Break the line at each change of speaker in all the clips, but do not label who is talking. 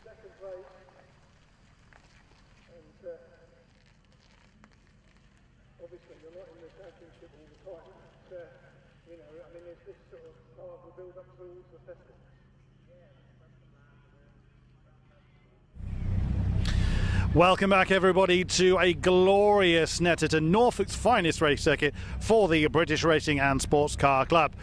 second place, and obviously you're not in the championship all the time, but you know, I mean, it's this sort of part of the build-up towards the festival.
Welcome back, everybody, to a glorious Snetterton, Norfolk's finest race circuit for the British Racing and Sports Car Club.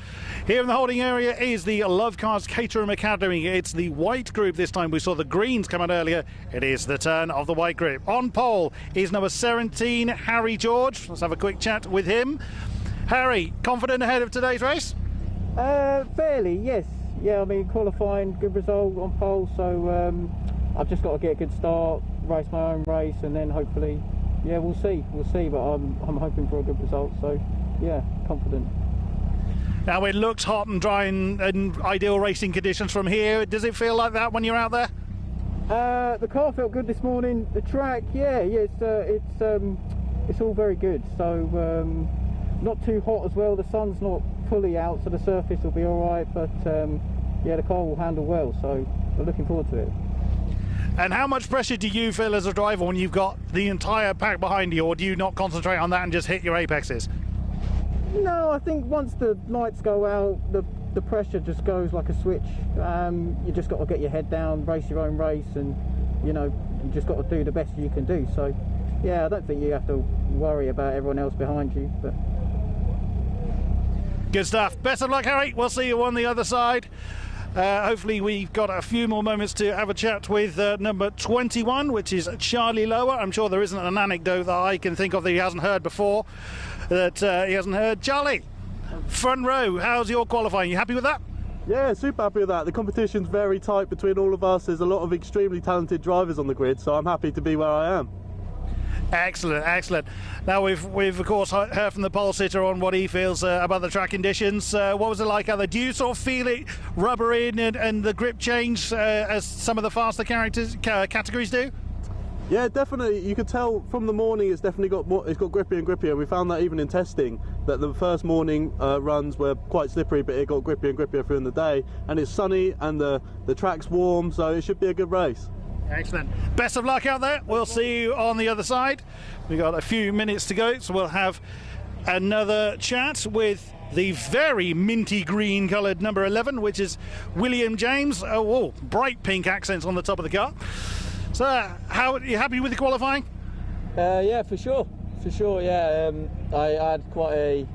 Here in the holding area is the Love Cars Caterham Academy. It's the white group this time. We saw the greens come out earlier. It is the turn of the white group. On pole is number 17, Harry George. Let's have a quick chat with him. Harry, confident ahead of today's race?
Fairly, yes. Yeah, I mean, qualifying, good result on pole, so I've just got to get a good start, race my own race, and then hopefully, yeah, we'll see, but I'm hoping for a good result, so yeah, confident.
Now it looks hot and dry and ideal racing conditions from here. Does it feel like that when you're out there?
The car felt good this morning. The track, it's all very good. So not too hot as well. The sun's not fully out, so the surface will be all right. But yeah, the car will handle well. So we're looking forward to it.
And how much pressure do you feel as a driver when you've got the entire pack behind you, or do you not concentrate on that and just hit your apexes?
No, I think once the lights go out, the pressure just goes like a switch. You just got to get your head down, race your own race, and you know, you just got to do the best you can do. So yeah, I don't think you have to worry about everyone else behind you. But
good stuff. Best of luck, Harry. We'll see you on the other side. Hopefully we've got a few more moments to have a chat with number 21, which is Charlie Lower. I'm sure there isn't an anecdote that I can think of that he hasn't heard before, that he hasn't heard. Charlie, front row, how's your qualifying? You happy with that?
Yeah, super happy with that. The competition's very tight between all of us. There's a lot of extremely talented drivers on the grid, so I'm happy to be where I am.
Excellent, excellent. Now we've of course heard from the pole sitter on what he feels about the track conditions. What was it like out there? Do you sort of feel it rubber in and the grip change as some of the faster categories do?
Yeah, definitely. You could tell from the morning it's definitely got more. It's got grippier and grippier. We found that even in testing, that the first morning runs were quite slippery, but it got grippier and grippier through the day. And it's sunny and the track's warm, so it should be a good race.
Excellent. Best of luck out there. We'll see you on the other side. We've got a few minutes to go, so we'll have another chat with the very minty green coloured number 11, which is William James. Oh, bright pink accents on the top of the car. So, how are you happy with the qualifying?
Yeah, for sure. Yeah, I had quite a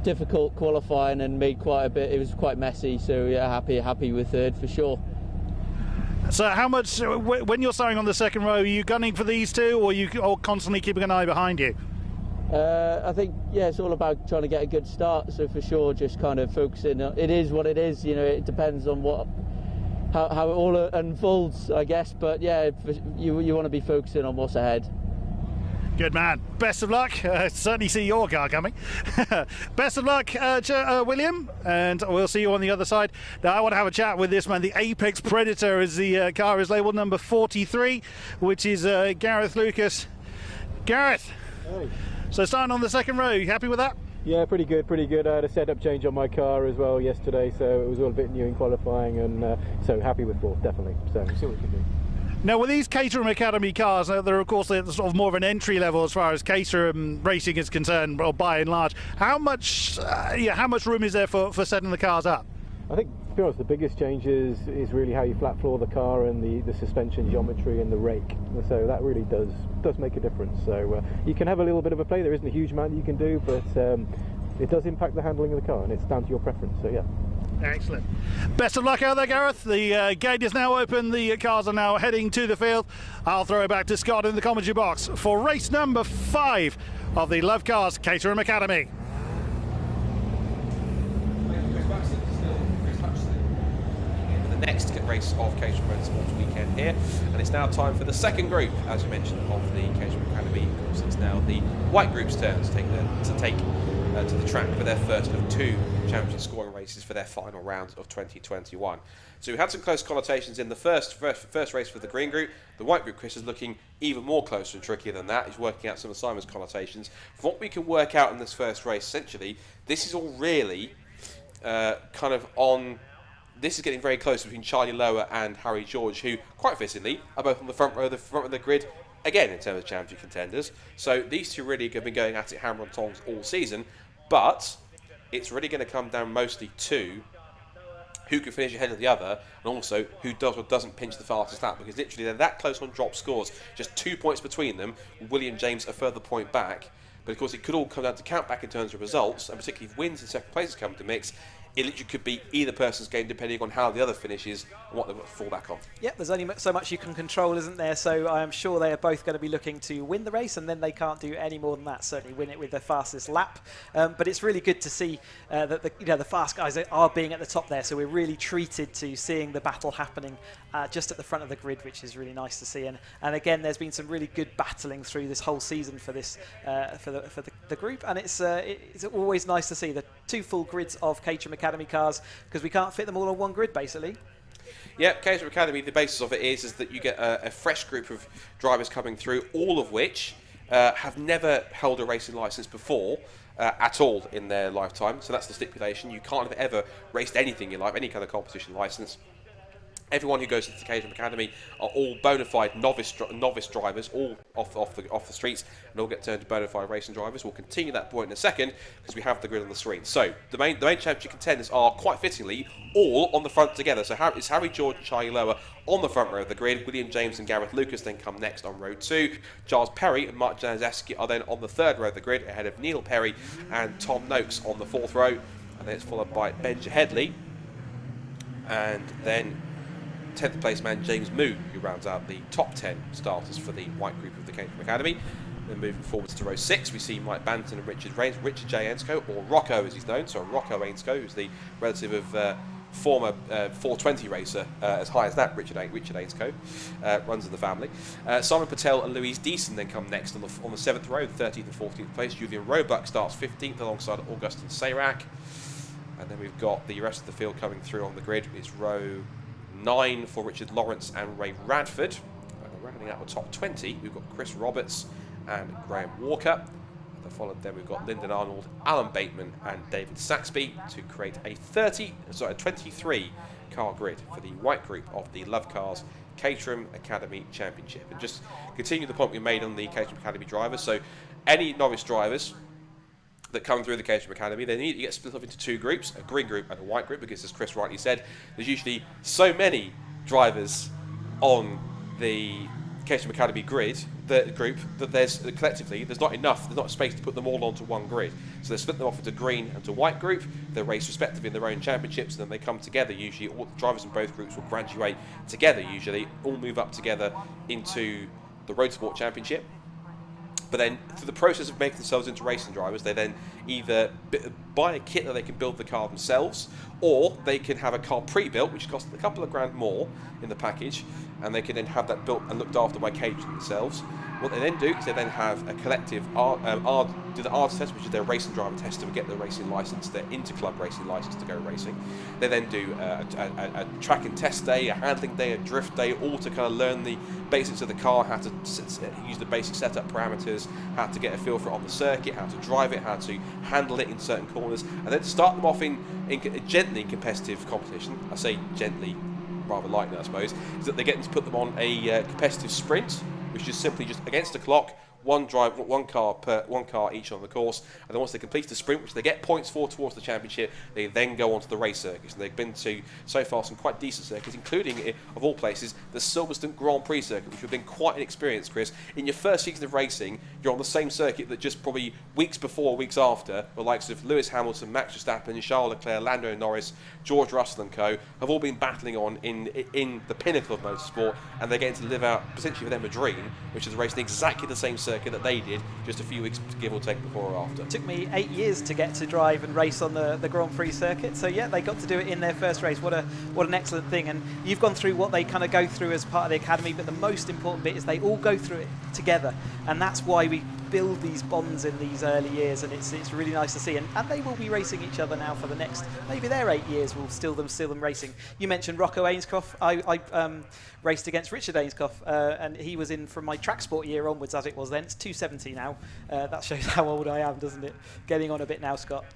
difficult qualifying and made quite a bit. It was quite messy, so yeah, happy with third for sure.
So how much, when you're starting on the second row, are you gunning for these two, or are you constantly keeping an eye behind you?
I think, yeah, it's all about trying to get a good start, so for sure just kind of focusing on, it is what it is, you know, it depends on how it all unfolds, I guess, but yeah, you want to be focusing on what's ahead.
Good man. Best of luck. Certainly see your car coming. Best of luck, William, and we'll see you on the other side. Now, I want to have a chat with this man, the Apex Predator, as the car is labelled number 43, which is Gareth Lucas. Gareth,
hey.
So starting on the second row, you happy with that?
Yeah, pretty good. I had a setup change on my car as well yesterday, so it was all a bit new in qualifying, and so happy with fourth, definitely. So we'll see what we can do.
Now, with these Caterham Academy cars, they're of course sort of more of an entry level as far as Caterham racing is concerned, well, by and large. How much room is there for setting the cars up?
I think, to be honest, the biggest change is really how you flat floor the car and the suspension geometry and the rake. So that really does make a difference. So you can have a little bit of a play. There isn't a huge amount you can do, but it does impact the handling of the car, and it's down to your preference. So yeah.
Excellent. Best of luck out there, Gareth. The gate is now open. The cars are now heading to the field. I'll throw it back to Scott in the commentary box for race number 5 of the Love Cars Caterham Academy.
The next race of Caterham Motorsports weekend here, and it's now time for the second group, as you mentioned, of the Caterham Academy. Of course, it's now the white group's turn to take to the track for their first of 2 championship scoring races for their final round of 2021. So we had some close connotations in the first race for the green group. The white group, Chris, is looking even more closer and trickier than that. He's working out some of Simon's connotations. From what we can work out in this first race, essentially, this is all really kind of on this is getting very close between Charlie Lower and Harry George, who, quite fittingly, are both on the front row of the grid, again, in terms of championship contenders. So these two really have been going at it hammer and tongs all season, but it's really going to come down mostly to who can finish ahead of the other, and also who does or doesn't pinch the fastest lap, because literally they're that close on drop scores, just 2 points between them, William James a further point back. But of course it could all come down to countback in terms of results, and particularly if wins and second places come to mix, it literally could be either person's game depending on how the other finishes and what they've got to fall back on.
Yep, there's only so much you can control, isn't there? So I am sure they are both going to be looking to win the race, and then they can't do any more than that, certainly win it with the fastest lap. But it's really good to see that the fast guys are being at the top there, so we're really treated to seeing the battle happening just at the front of the grid, which is really nice to see. And again, there's been some really good battling through this whole season for this for the group, and it's always nice to see the 2 full grids of Caterham Academy cars, because we can't fit them all on one grid basically.
Yeah, Caterham Academy, the basis of it is that you get a fresh group of drivers coming through, all of which have never held a racing licence before at all in their lifetime. So that's the stipulation. You can't have ever raced anything in life, any kind of competition licence. Everyone who goes into the Caterham Academy are all bona fide novice drivers, all off the streets, and all get turned to bona fide racing drivers. We'll continue that point in a second because we have the grid on the screen. So the main championship contenders are, quite fittingly, all on the front together. So it's Harry George and Charlie Lower on the front row of the grid. William James and Gareth Lucas then come next on row 2. Giles Perry and Mark Januszewski are then on the third row of the grid, ahead of Neil Perry and Tom Noakes on the fourth row. And then it's followed by Benja Headley, and then 10th place man James Moo, who rounds out the top 10 starters for the white group of the Caterham Academy. Then moving forwards to row 6, we see Mike Banton and Richard J. Ainscough, or Rocco as he's known, so Rocco Ainscough, who's the relative of former 420 racer, as high as that, Richard Ainscough, runs in the family. Simon Patel and Louise Deason then come next on the 7th row, 13th and 14th place. Julian Roebuck starts 15th alongside Augustin Sayrak. And then we've got the rest of the field coming through on the grid. It's row 9 for Richard Lawrence and Ray Radford. And rounding out the top 20, we've got Chris Roberts and Graham Walker. And followed then we've got Lyndon Arnold, Alan Bateman and David Saxby to create a 23 car grid for the white group of the Love Cars Caterham Academy Championship. And just continue the point we made on the Caterham Academy drivers. So any novice drivers that come through the Caterham Academy, they need to get split up into 2 groups, a green group and a white group, because as Chris rightly said, there's usually so many drivers on the Caterham Academy group that there's not enough space to put them all onto one grid. So they split them off into green and to white group. They race respectively in their own championships, and then they come together. Usually all the drivers in both groups will graduate together, usually all move up together into the Road Sport Championship. But then, through the process of making themselves into racing drivers, they then either buy a kit that they can build the car themselves, or they can have a car pre-built, which costs a couple of grand more in the package, and they can then have that built and looked after by Caterham themselves. What they then do is they then have a collective do the ARDS test, which is their racing driver test to get their racing licence, their inter-club racing licence to go racing. They then do a track and test day, a handling day, a drift day, all to kind of learn the basics of the car, how to use the basic setup parameters, how to get a feel for it on the circuit, how to drive it, how to handle it in certain corners, and then to start them off in gently in competitive competition. I say gently, rather lightly I suppose, is that they get them to put them on a competitive sprint, which is simply just against the clock, one car each on the course, and then once they complete the sprint, which they get points for towards the championship, they then go onto the race circuits. And they've been to so far some quite decent circuits, including, of all places, the Silverstone Grand Prix circuit, which has been quite an experience, Chris. In your first season of racing, you're on the same circuit that just probably weeks before, weeks after, the likes of Lewis Hamilton, Max Verstappen, Charles Leclerc, Lando Norris, George Russell and co. have all been battling on in the pinnacle of motorsport, and they're getting to live out, potentially for them, a dream, which is racing exactly the same circuit that they did just a few weeks, give or take, before or after.
It took me 8 years to get to drive and race on the Grand Prix circuit, so yeah, they got to do it in their first race. What an excellent thing. And you've gone through what they kind of go through as part of the academy, but the most important bit is they all go through it together, and that's why we build these bonds in these early years, and it's really nice to see. And they will be racing each other now for the next, maybe their 8 years will still them racing. You mentioned Rocco Ainscough. I raced against Richard Ainscough, and he was in from my track sport year onwards, as it was then. It's 270 now. That shows how old I am, doesn't it? Getting on a bit now, Scott.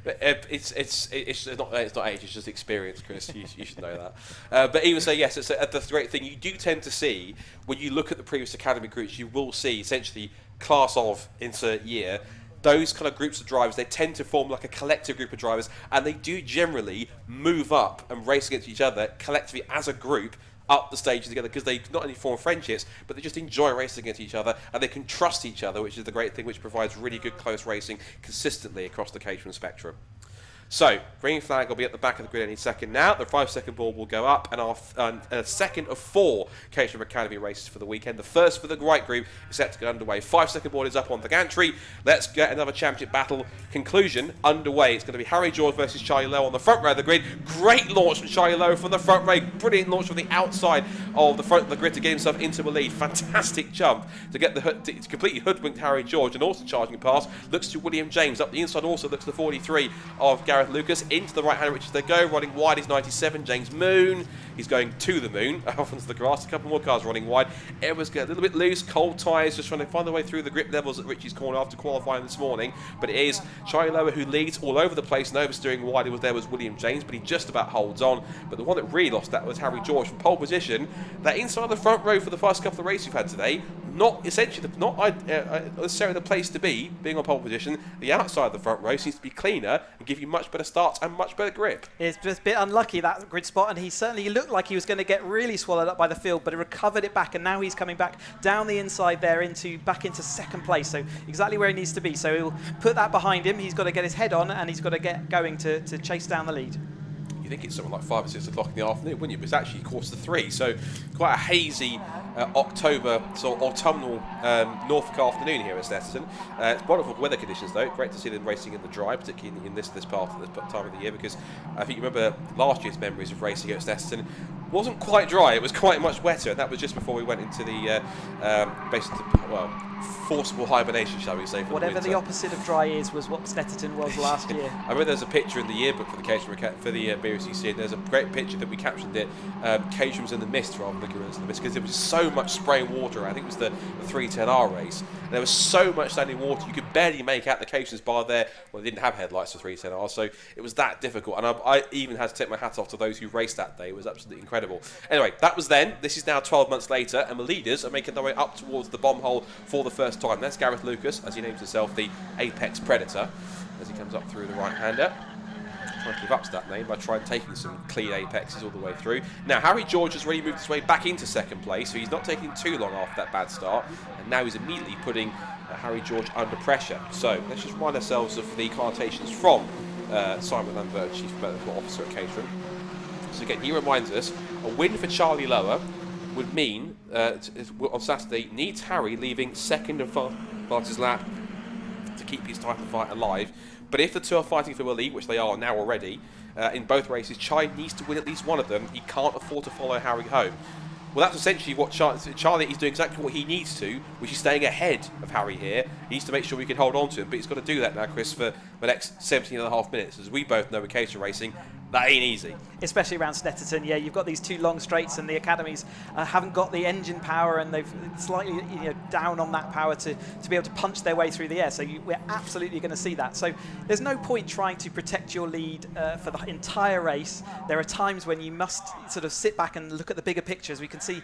It's not age, it's just experience, Chris. You should know that. But even so, yes, it's the great thing. You do tend to see, when you look at the previous academy groups, you will see essentially class of insert year. Those kind of groups of drivers, they tend to form like a collective group of drivers, and they do generally move up and race against each other collectively as a group up the stages together, because they not only form friendships, but they just enjoy racing against each other, and they can trust each other, which is the great thing, which provides really good close racing consistently across the Caterham spectrum. So, green flag will be at the back of the grid any second now. The 5-second ball will go up, and our second of 4 Caterham Academy races for the weekend. The first for the white group is set to get underway. 5-second ball is up on the gantry. Let's get another championship battle conclusion underway. It's going to be Harry George versus Charlie Lowe on the front row of the grid. Great launch from Charlie Lowe from the front row. Brilliant launch from the outside of the front of the grid to get himself into the lead. Fantastic jump to get to completely hoodwinked Harry George, and also charging past. Looks to William James. Up the inside also looks to the 43 of Gareth Lucas, into the right hand, which is they go, running wide is 97, James Moon. He's going to the moon, off onto the grass. A couple more cars running wide. Everyone's getting a little bit loose, cold tyres, just trying to find their way through the grip levels at Richie's corner after qualifying this morning. But it is Charlie Lowe who leads all over the place, and oversteering wide there was William James, but he just about holds on. But the one that really lost that was Harry George from pole position. That inside the front row for the first couple of races we've had today, not essentially not necessarily the place to be, being on pole position. The outside of the front row seems to be cleaner and give you much better starts and much better grip.
It's just a bit unlucky, that grid spot, and he certainly looked like he was going to get really swallowed up by the field, but he recovered it back, and now he's coming back down the inside there back into second place, so exactly where he needs to be. So he'll put that behind him. He's got to get his head on, and he's got to get going to chase down the lead.
You think it's something like 5 or 6 o'clock in the afternoon, wouldn't you? But it's actually 2:45, so quite a hazy October, sort of autumnal Norfolk afternoon here at Snetterton. It's wonderful weather conditions though. Great to see them racing in the dry, particularly in this part of this time of the year, because I think you remember last year's memories of racing at Snetterton. Wasn't quite dry, it was quite much wetter, and that was just before we went into the forcible hibernation, shall we say, for
whatever
the
the opposite of dry was what Snetterton was last year.
I remember there's a picture in the yearbook for the BRSCC, and there's a great picture that we captioned it, Caterham's in the mist rather than Gorillas in the mist, because there was so much spray water. I think it was the 310R race. And there was so much standing water, you could barely make out the Caterham's bar there. Well, they didn't have headlights for 310R, so it was that difficult. And I even had to take my hat off to those who raced that day. It was absolutely incredible. Anyway, that was then. This is now 12 months later, and the leaders are making their way up towards the bomb hole for the first time. That's Gareth Lucas, as he names himself, the Apex Predator, as he comes up through the right-hander. Trying to live up to that name by taking some clean apexes all the way through. Now, Harry George has really moved his way back into second place, so he's not taking too long after that bad start, and now he's immediately putting Harry George under pressure. So let's just remind ourselves of the connotations from Simon Lambert, Chief Medical Officer at Caterham. So again, he reminds us, a win for Charlie Lowe would mean, on Saturday, needs Harry leaving second and fastest lap to keep his title fight alive. But if the two are fighting for the lead, which they are now already, in both races, Charlie needs to win at least one of them. He can't afford to follow Harry home. Well, that's essentially what Charlie is doing, exactly what he needs to, which is staying ahead of Harry here. He needs to make sure we can hold on to him, but he's got to do that now, Chris, for the next 17.5 minutes. As we both know in Caterham racing, that ain't easy.
Especially around Snetterton, yeah, you've got these two long straights, and the academies haven't got the engine power, and they've slightly down on that power to be able to punch their way through the air. So we're absolutely going to see that. So there's no point trying to protect your lead for the entire race. There are times when you must sort of sit back and look at the bigger picture. As we can see,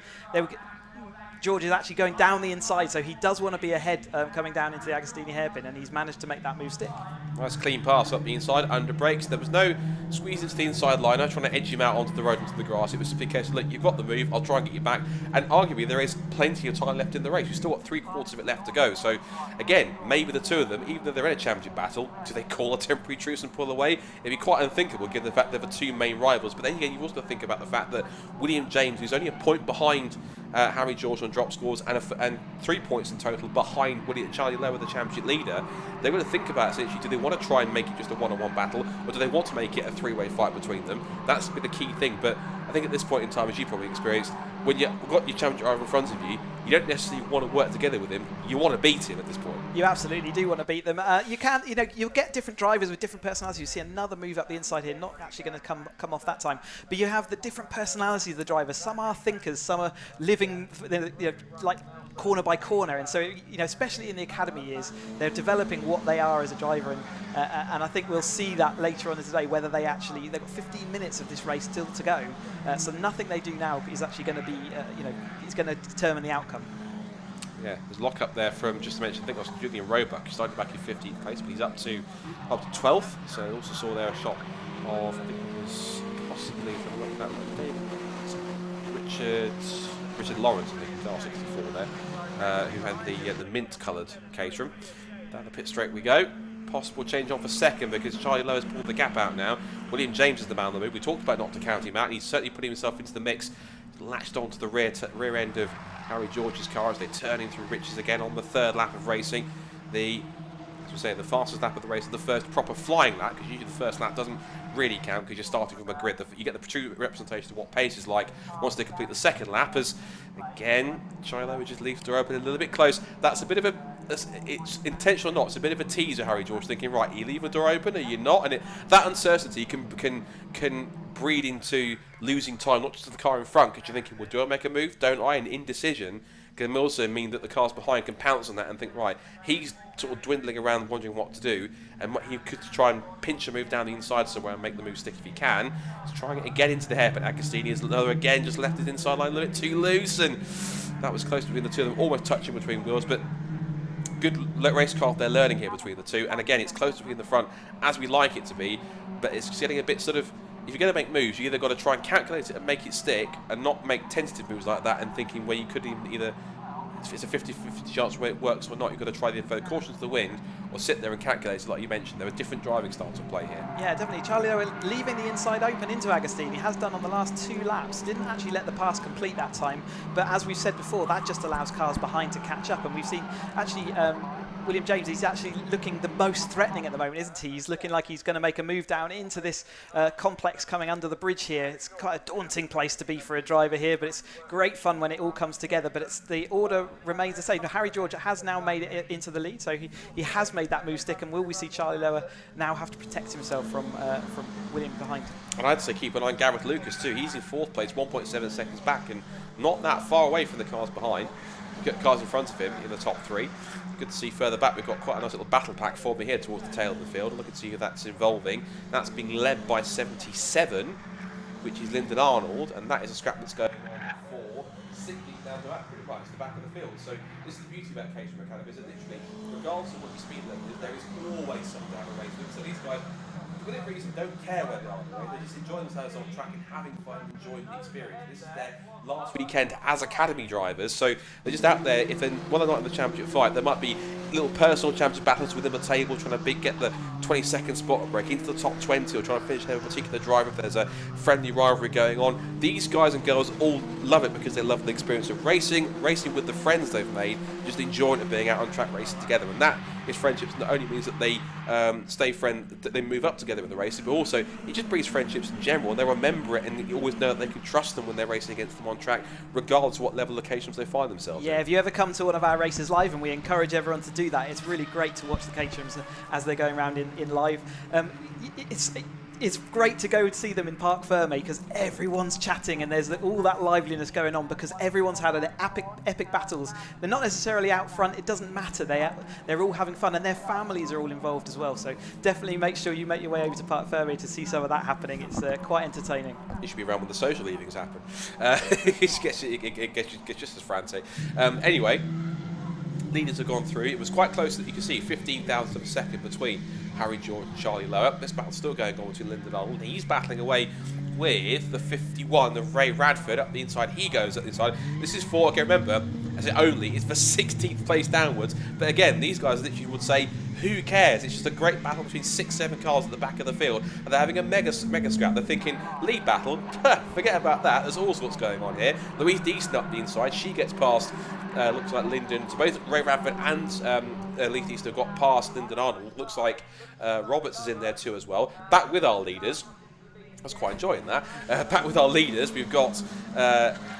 George is actually going down the inside, so he does want to be ahead coming down into the Agostini hairpin, and he's managed to make that move stick.
Nice clean pass up the inside, under brakes. There was no squeeze into the inside liner, trying to edge him out onto the road, into the grass. It was simply a case of, look, you've got the move, I'll try and get you back. And arguably, there is plenty of time left in the race. We've still got 3/4 of it left to go. So, again, maybe the two of them, even though they're in a championship battle, do they call a temporary truce and pull away? It'd be quite unthinkable, given the fact they're the two main rivals. But then again, you've also got to think about the fact that William James, who's only a point behind Harry George on drop scores, and 3 points in total behind Charlie Lowe, the championship leader, they've got to think about essentially, do they want to try and make it just a one-on-one battle, or do they want to make it a three-way fight between them? That's the key thing. But I think at this point in time, as you probably experienced, when you've got your championship driver in front of you, you don't necessarily want to work together with him. You want to beat him at this point.
You absolutely do want to beat them. You'll get different drivers with different personalities. You see another move up the inside here, not actually going to come off that time. But you have the different personalities of the drivers. Some are thinkers, some are living, like corner by corner, and so you know, especially in the academy years, they're developing what they are as a driver, and I think we'll see that later on in the day, whether they've got 15 minutes of this race still to go, so nothing they do now is actually going to be it's going to determine the outcome.
Yeah, there's lock up there from, just to mention, I think that was Julian Roebuck. He started back in 15th place, but he's up to 12th. So I also saw there a shot of, I think it was possibly, if I'm looking at Richard Lawrence, I think he was R64 there, who had the mint-coloured Caterham. Down the pit straight we go. Possible change on for second because Charlie Lowe has pulled the gap out now. William James is the man on the move. We talked about not to count him out, and he's certainly putting himself into the mix. Latched onto the rear end of Harry George's car as they turn in through Riches again on the third lap of racing. As we say, the fastest lap of the race is the first proper flying lap, because usually the first lap doesn't really count because you're starting from a grid. You get the true representation of what pace is like once they complete the second lap. As again, Charlie Lowe just leaves the door open a little bit close. That's a bit of it's intentional or not. It's a bit of a teaser. Harry George thinking, right, you leave the door open, are you not? And that uncertainty can breed into losing time, not just to the car in front, because you're thinking, well, do I make a move? Don't I? And indecision can also mean that the cars behind can pounce on that and think, right, he's sort of dwindling around wondering what to do, and he could try and pinch a move down the inside somewhere and make the move stick if he can. He's trying it again into the hairpin. Agostini is lower again, just left his inside line a little bit too loose, and that was close between the two of them, almost touching between wheels, but good racecraft they're learning here between the two. And again, it's close between the front as we like it to be, but it's getting a bit sort of, if you're going to make moves, you either got to try and calculate it and make it stick, and not make tentative moves like that and thinking where you could either, it's a 50-50 chance where it works or not. You've got to try the caution to the wind, or sit there and calculate it like you mentioned. There are different driving styles at play here.
Yeah, definitely. Charlie Lowe leaving the inside open into Agostini, has done on the last 2 laps. Didn't actually let the pass complete that time, but as we've said before, that just allows cars behind to catch up, and we've seen actually William James, he's actually looking the most threatening at the moment, isn't he? He's looking like he's going to make a move down into this complex coming under the bridge here. It's quite a daunting place to be for a driver here, but it's great fun when it all comes together. But the order remains the same. Now, Harry George has now made it into the lead, so he has made that move stick. And will we see Charlie Lowe now have to protect himself from William behind?
And I'd say keep an eye on Gareth Lucas too. He's in 4th place, 1.7 seconds back, and not that far away from the cars behind. Got cars in front of him in the top 3. Good to see further back. We've got quite a nice little battle pack forming here towards the tail of the field. Look and see who that's involving. That's being led by 77, which is Lyndon Arnold, and that is a scrap that's going on for 60 down to that pretty much the back of the field. So this is the beauty about Caterham Academy, is that literally, regardless of what your speed level is, there is always some down the race. So these guys, for whatever reason, don't care where they are. Right? They just enjoy themselves on track and having fun and enjoying the experience. This is their last weekend as academy drivers, so they're just out there. If while they're not in the championship fight, there might be little personal championship battles within the table, trying to get the 22nd spot or break into the top 20, or trying to finish ahead of a particular driver if there's a friendly rivalry going on. These guys and girls all love it because they love the experience of racing with the friends they've made, just enjoying it, being out on track racing together. And that is friendships. Not only means that they that they move up together in the races, but also it just breeds friendships in general, and they remember it, and you always know that they can trust them when they're racing against them on track, regardless of what level locations they find themselves in.
If you ever come to one of our races live, and we encourage everyone to do that, it's really great to watch the Caterhams as they're going around in live. It's great to go and see them in Parc Ferme because everyone's chatting and there's all that liveliness going on because everyone's had an epic battles. They're not necessarily out front, it doesn't matter. They're all having fun and their families are all involved as well. So definitely make sure you make your way over to Parc Ferme to see some of that happening. It's quite entertaining.
You should be around when the social evenings happen. It gets just as frantic. Anyway, leaders have gone through. It was quite close that you can see 15,000 of a second between Harry George and Charlie Lowe. This battle's still going on between Lyndon Arnold. He's battling away with the 51 of Ray Radford up the inside. He goes up the inside. This is for, okay, remember, as it only is for 16th place downwards. But again, these guys literally would say, who cares? It's just a great battle between 6-7 cars at the back of the field, and they're having a mega scrap. They're thinking, lead battle? Forget about that. There's all sorts going on here. Louise Deason up the inside. She gets past, looks like Lyndon. So both Ray Radford and Louise Deason have got past Lyndon Arnold. Looks like Roberts is in there too as well. Back with our leaders. I was quite enjoying that. Back with our leaders, we've got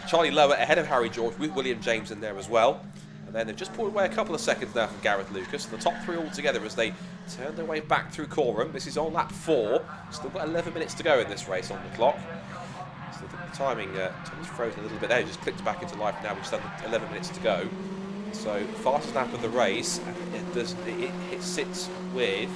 Charlie Lowe ahead of Harry George with William James in there as well. And then they've just pulled away a couple of seconds now from Gareth Lucas. The top 3 all together as they turn their way back through Caterham. This is on lap 4. Still got 11 minutes to go in this race on the clock. So the timing, Tom's frozen a little bit there. He just clicked back into life now. We've still 11 minutes to go. So fastest lap of the race, it sits with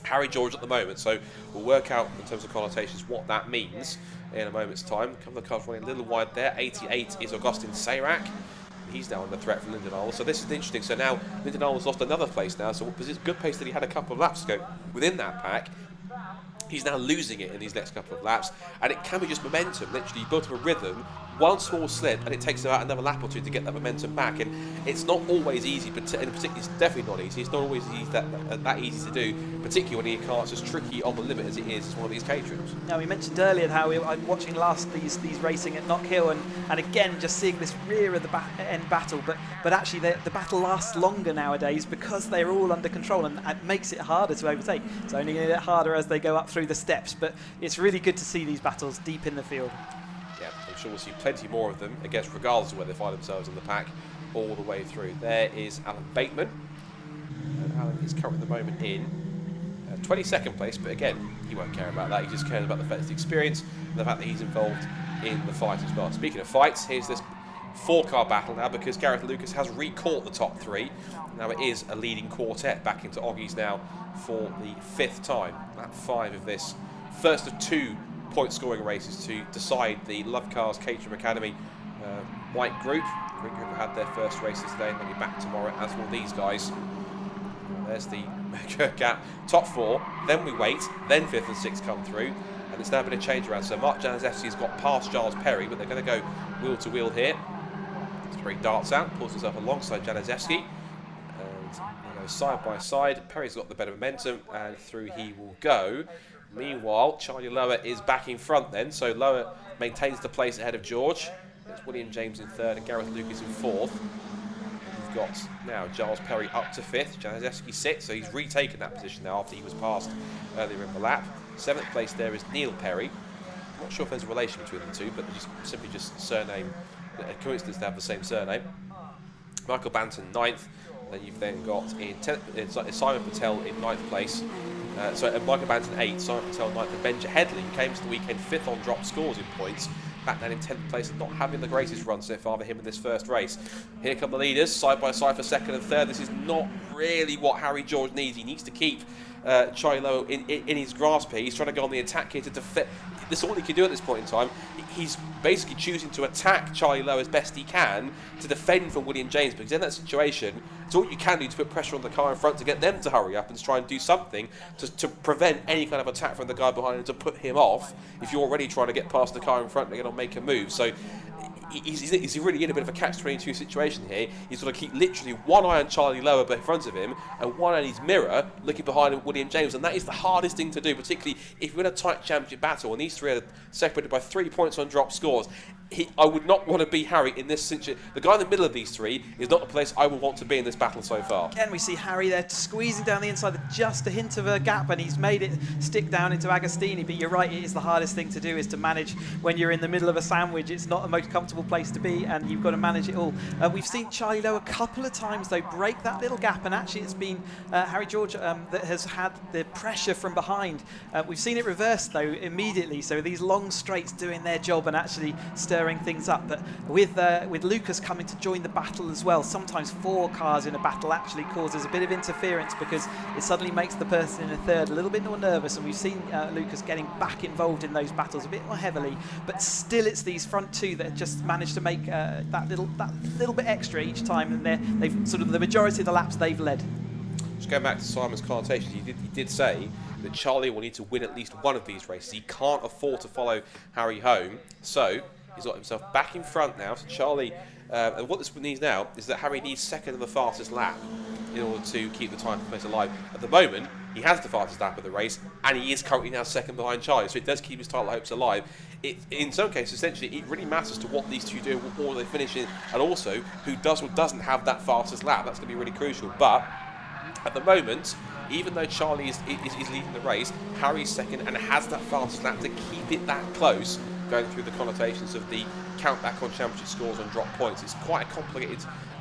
Harry George at the moment. So we'll work out in terms of connotations what that means in a moment's time. A couple of cars running a little wide there. 88 is Augustin Seyrac. He's now under threat from Lindenau. So this is interesting. So now Lindenau has lost another place now. So was it good pace that he had a couple of laps ago within that pack? He's now losing it in these next couple of laps, and it can be just momentum. Literally, you build up a rhythm, one small slip, and it takes about another lap or two to get that momentum back. And it's not always easy, but in particular, it's definitely not easy. It's not always easy, that easy to do, particularly when your car's as tricky on the limit as it is as one of these Caterhams.
Now, we mentioned earlier how I'm watching these racing at Knock Hill, and again just seeing this rear of the end battle, but actually the battle lasts longer nowadays because they're all under control, and it makes it harder to overtake. It's only going to get harder as they go up through the steps, but it's really good to see these battles deep in the field.
Yeah, I'm sure we'll see plenty more of them, against regardless of where they find themselves in the pack, all the way through. There is Alan Bateman, and Alan is currently at the moment in 22nd place, but again, he won't care about that. He just cares about the fact, the experience, and the fact that he's involved in the fight as well. Speaking of fights, here's this 4-car battle now, because Gareth Lucas has recaught the top 3. Now it is a leading quartet back into Oggies now for the 5th time. Lap 5 of this first of 2 point scoring races to decide the Love Cars Caterham Academy white group. The group had their first races today, and they'll be back tomorrow, as will these guys. There's the gap, top 4, then we wait, then 5th and 6th come through, and it's now been a change around. So Mark Januszewski has got past Giles Perry, but they're going to go wheel to wheel here. Perry darts out, pulls himself alongside Januszewski, and they go side by side. Perry's got the better momentum, and through he will go. Meanwhile, Charlie Lower is back in front then, so Lower maintains the place ahead of George. There's William James in 3rd and Gareth Lucas in 4th. We've got now Giles Perry up to 5th, Januszewski 6th, so he's retaken that position now after he was passed earlier in the lap. 7th place there is Neil Perry. I'm not sure if there's a relation between the two, but they're simply surname, a coincidence to have the same surname. Michael Banton 9th, then you've then got Simon Patel in 9th place. Michael Banton 8th, Simon Patel 9th, and Benja Headley, who came to the weekend 5th on drop scores in points, back down in 10th place and not having the greatest run so far for him in this first race. Here come the leaders, side by side for 2nd and 3rd. This is not really what Harry George needs. He needs to keep Charlie Lowe in his grasp here. He's trying to go on the attack here to defend. That's all he can do at this point in time. He's basically choosing to attack Charlie Lowe as best he can to defend from William James, because in that situation, it's all you can do to put pressure on the car in front to get them to hurry up and to try and do something to prevent any kind of attack from the guy behind him, to put him off if you're already trying to get past the car in front and they're going to make a move. So he's really in a bit of a catch-22 situation here. He's got to keep literally one eye on Charlie Lower in front of him and one eye on his mirror looking behind him, William James, and that is the hardest thing to do, particularly if you're in a tight championship battle and these three are separated by 3 points on drop scores. I would not want to be Harry in this situation. The guy in the middle of these three is not the place I would want to be in this battle so far.
Again, we see Harry there squeezing down the inside with just a hint of a gap, and he's made it stick down into Agostini. But you're right, it is the hardest thing to do, is to manage when you're in the middle of a sandwich. It's not the most comfortable place to be, and you've got to manage it all. We've seen Charlie Lowe a couple of times, though, break that little gap, and actually it's been Harry George that has had the pressure from behind. We've seen it reverse, though, immediately. So these long straights doing their job and actually stirring things up. But with Lucas coming to join the battle as well, sometimes 4 cars in a battle actually causes a bit of interference, because it suddenly makes the person in a third a little bit more nervous, and we've seen Lucas getting back involved in those battles a bit more heavily. But still, it's these front two that just managed to make that little bit extra each time, and they've sort of the majority of the laps they've led.
Just going back to Simon's connotations, he did say that Charlie will need to win at least one of these races. He can't afford to follow Harry home, so he's got himself back in front now. So Charlie, and what this needs now is that Harry needs second of the fastest lap in order to keep the time place alive. At the moment, he has the fastest lap of the race, and he is currently now second behind Charlie, so it does keep his title hopes alive. In some cases, essentially, it really matters to what these two do, what order they finish in, and also who does or doesn't have that fastest lap. That's going to be really crucial. But at the moment, even though Charlie is leading the race, Harry's second and has that fastest lap to keep it that close, going through the connotations of the count back on championship scores on drop points. It's quite a complicated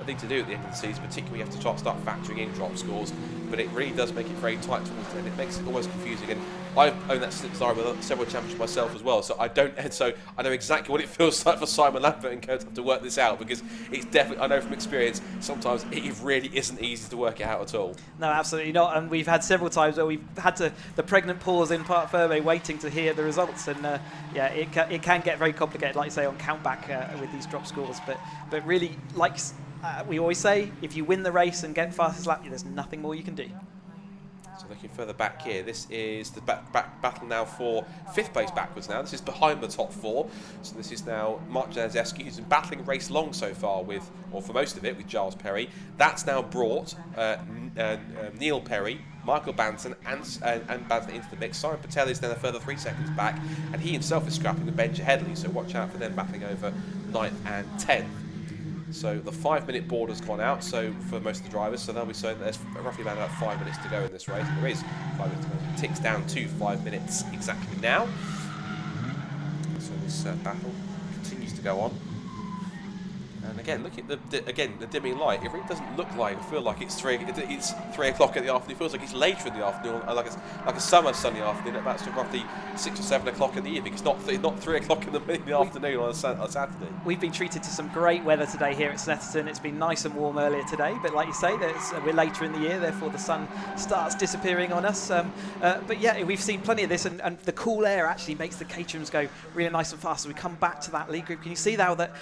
thing to do at the end of the season, particularly when you have to start factoring in drop scores, but it really does make it very tight towards the end. It makes it almost confusing, and I've owned that Desire with several championships myself as well, so I know exactly what it feels like for Simon Lambert and co to have to work this out, because it's definitely, I know from experience, sometimes it really isn't easy to work it out at all.
No, absolutely not, and we've had several times where we've had the pregnant pause in Parc Fermé waiting to hear the results, and yeah, it can get very complicated, like you say, on countback with these drop scores, but really, like we always say, if you win the race and get fastest lap, there's nothing more you can do.
So looking further back here, this is the battle now for 5th place backwards now. This is behind the top 4. So this is now Mark Janicki, who's been battling race long so far with, or for most of it, with Giles Perry. That's now brought Neil Perry, Michael Banton and Banton into the mix. Simon Patel is then a further 3 seconds back, and he himself is scrapping with Benja Headley, so watch out for them battling over 9th and 10th. So the 5-minute board has gone out, so for most of the drivers, so they'll be saying there's roughly about 5 minutes to go in this race. And there is 5 minutes to go. It ticks down to 5 minutes exactly now. So this battle continues to go on. And again, look at the dimming light. It really doesn't look like, I feel like it's 3 o'clock in the afternoon. It feels like it's later in the afternoon, like a summer sunny afternoon at about roughly 6 or 7 o'clock in the evening. It's not 3 o'clock in the afternoon on a Saturday.
We've been treated to some great weather today here at Snetterton. It's been nice and warm earlier today, but like you say, we're later in the year, therefore the sun starts disappearing on us. But yeah, we've seen plenty of this, and the cool air actually makes the Caterhams go really nice and fast. So we come back to that lead group. Can you see now that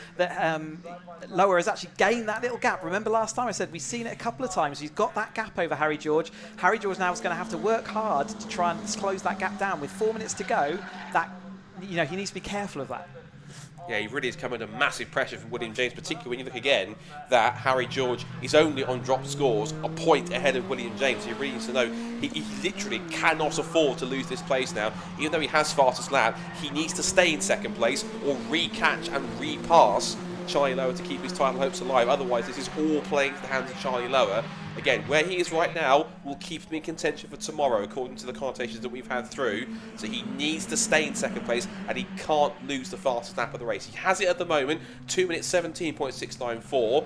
Lower has actually gained that little gap? Remember last time I said we've seen it a couple of times. He's got that gap over Harry George. Harry George now is going to have to work hard to try and close that gap down. With 4 minutes to go, he needs to be careful of that.
Yeah, he really is coming under massive pressure from William James, particularly when you look again that Harry George is only on drop scores a point ahead of William James. He really needs to know he literally cannot afford to lose this place now. Even though he has fastest lap, he needs to stay in second place or re-catch and re-pass Charlie Lower to keep his title hopes alive. Otherwise, this is all playing to the hands of Charlie Lower. Again, where he is right now will keep him in contention for tomorrow, according to the connotations that we've had through. So he needs to stay in second place, and he can't lose the fastest lap of the race. He has it at the moment, 2 minutes 17.694.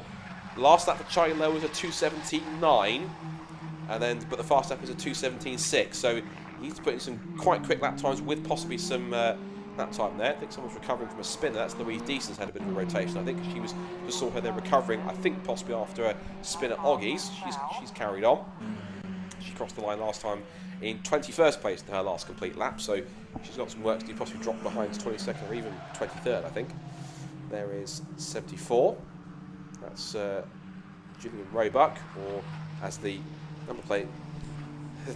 Last lap for Charlie Lower was a 2:17.9, but the fast lap is a 2:17.6. So he needs to put in some quite quick lap times with possibly some that time there. I think someone's recovering from a spinner. That's Louise Deason's had a bit of a rotation. I think she just saw her there recovering. I think possibly after a spin at Oggies. She's carried on. She crossed the line last time in 21st place in her last complete lap, so she's got some work to do, possibly drop behind 22nd or even 23rd, I think. There is 74. That's Julian Roebuck, or as the number plate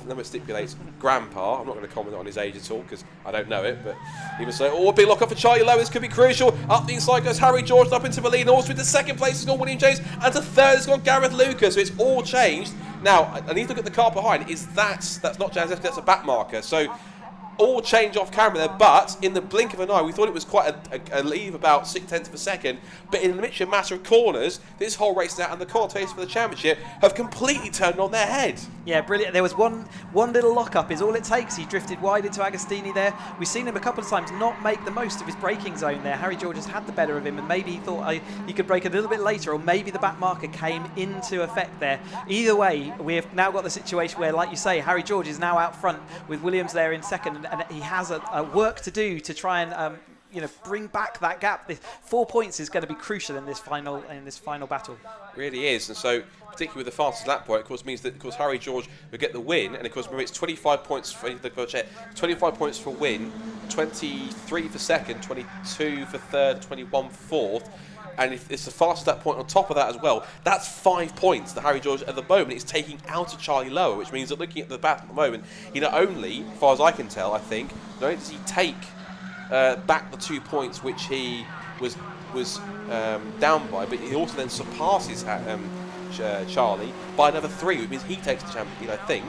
number stipulates, Grandpa. I'm not going to comment on his age at all because I don't know it, but even so, a big lock up for Charlie Lowe. This could be crucial. Up the inside goes Harry George, up into the lead. Also into second place has gone William James, and to third has gone Gareth Lucas. So it's all changed. Now, I need to look at the car behind. That's not Janicki, that's a back marker. So all change off camera there, but in the blink of an eye, we thought it was quite a lead of about 0.6 of a second, but in literally a matter of corners, this whole race now and the commentators for the championship have completely turned on their head.
Yeah, brilliant. There was one little lock-up is all it takes. He drifted wide into Agostini there. We've seen him a couple of times not make the most of his braking zone there. Harry George has had the better of him, and maybe he thought he could brake a little bit later, or maybe the back marker came into effect there. Either way, we've now got the situation where, like you say, Harry George is now out front with Williams there in second, and he has a work to do to try and bring back that gap. 4 points is going to be crucial in this final battle.
Really is, and so particularly with the fastest lap point, of course, means that of course Harry George will get the win, and of course remember it's 25 points for the 25 points for win, 23 for second, 22 for third, 21 fourth. And if it's the fastest lap point on top of that as well, that's 5 points that Harry George at the moment is taking out of Charlie Lower, which means that looking at the battle at the moment, he not only, as far as I can tell, I think, not only does he take back the 2 points which he was down by, but he also then surpasses Charlie by another 3, which means he takes the championship, I think.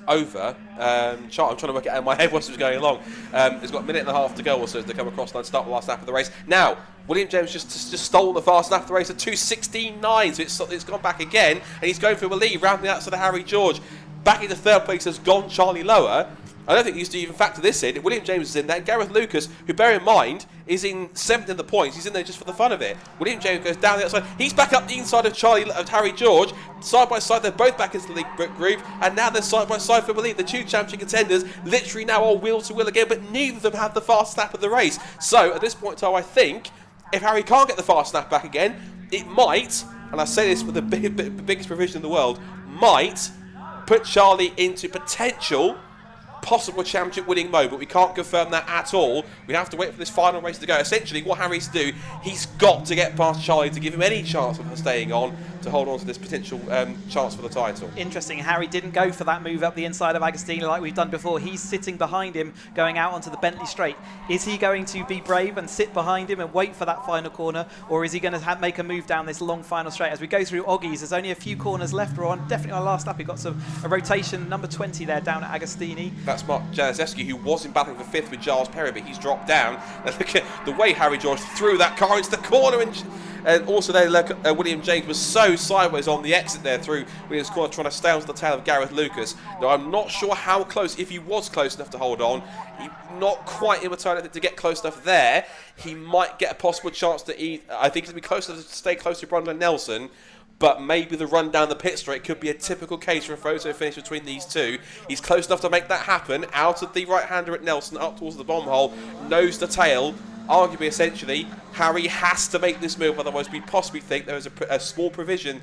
Over I'm trying to work it out in my head whilst it was going along. It's got a minute and a half to go or so to come across the line, start the last lap of the race. Now, William James just stole the fast lap of the race at 2:16.9, so it's gone back again, and he's going for a lead, rounding out to the Harry George. Back into third place has gone Charlie Lower. I don't think he used to even factor this in. William James is in there. Gareth Lucas, who, bear in mind, is in 7th in the points. He's in there just for the fun of it. William James goes down the outside. He's back up the inside of Harry George. Side by side, they're both back into the league group. And now they're side by side for the lead. The two championship contenders literally now are wheel to wheel again, but neither of them have the fast snap of the race. So, at this point in time, I think, if Harry can't get the fast snap back again, it might, and I say this with the biggest provision in the world, might put Charlie into potential possible championship winning mode, but we can't confirm that at all. We have to wait for this final race to go. Essentially, what Harry's to do, he's got to get past Charlie to give him any chance of staying on, to hold on to this potential chance for the title.
Interesting, Harry didn't go for that move up the inside of Agostini like we've done before. He's sitting behind him, going out onto the Bentley straight. Is he going to be brave and sit behind him and wait for that final corner, or is he going to make a move down this long final straight? As we go through Oggies, there's only a few corners left. We're on definitely on last lap. We've got a rotation, number 20 there down at Agostini.
That's Mark Januszewski, who was in battling for 5th with Giles Perry, but he's dropped down. And look at the way Harry George threw that car into the corner, and also there, look, William James was so sideways on the exit there through Williams' corner, trying to stay onto the tail of Gareth Lucas. Now, I'm not sure how close, if he was close enough to hold on, not quite in return to get close enough there. He might get a possible chance to I think he'll be close enough to stay close to Brundle and Nelson. But maybe the run down the pit straight could be a typical case for a photo finish between these two. He's close enough to make that happen. Out of the right-hander at Nelson, up towards the bomb hole, nose to tail. Arguably, essentially, Harry has to make this move, otherwise we possibly think there is a small provisional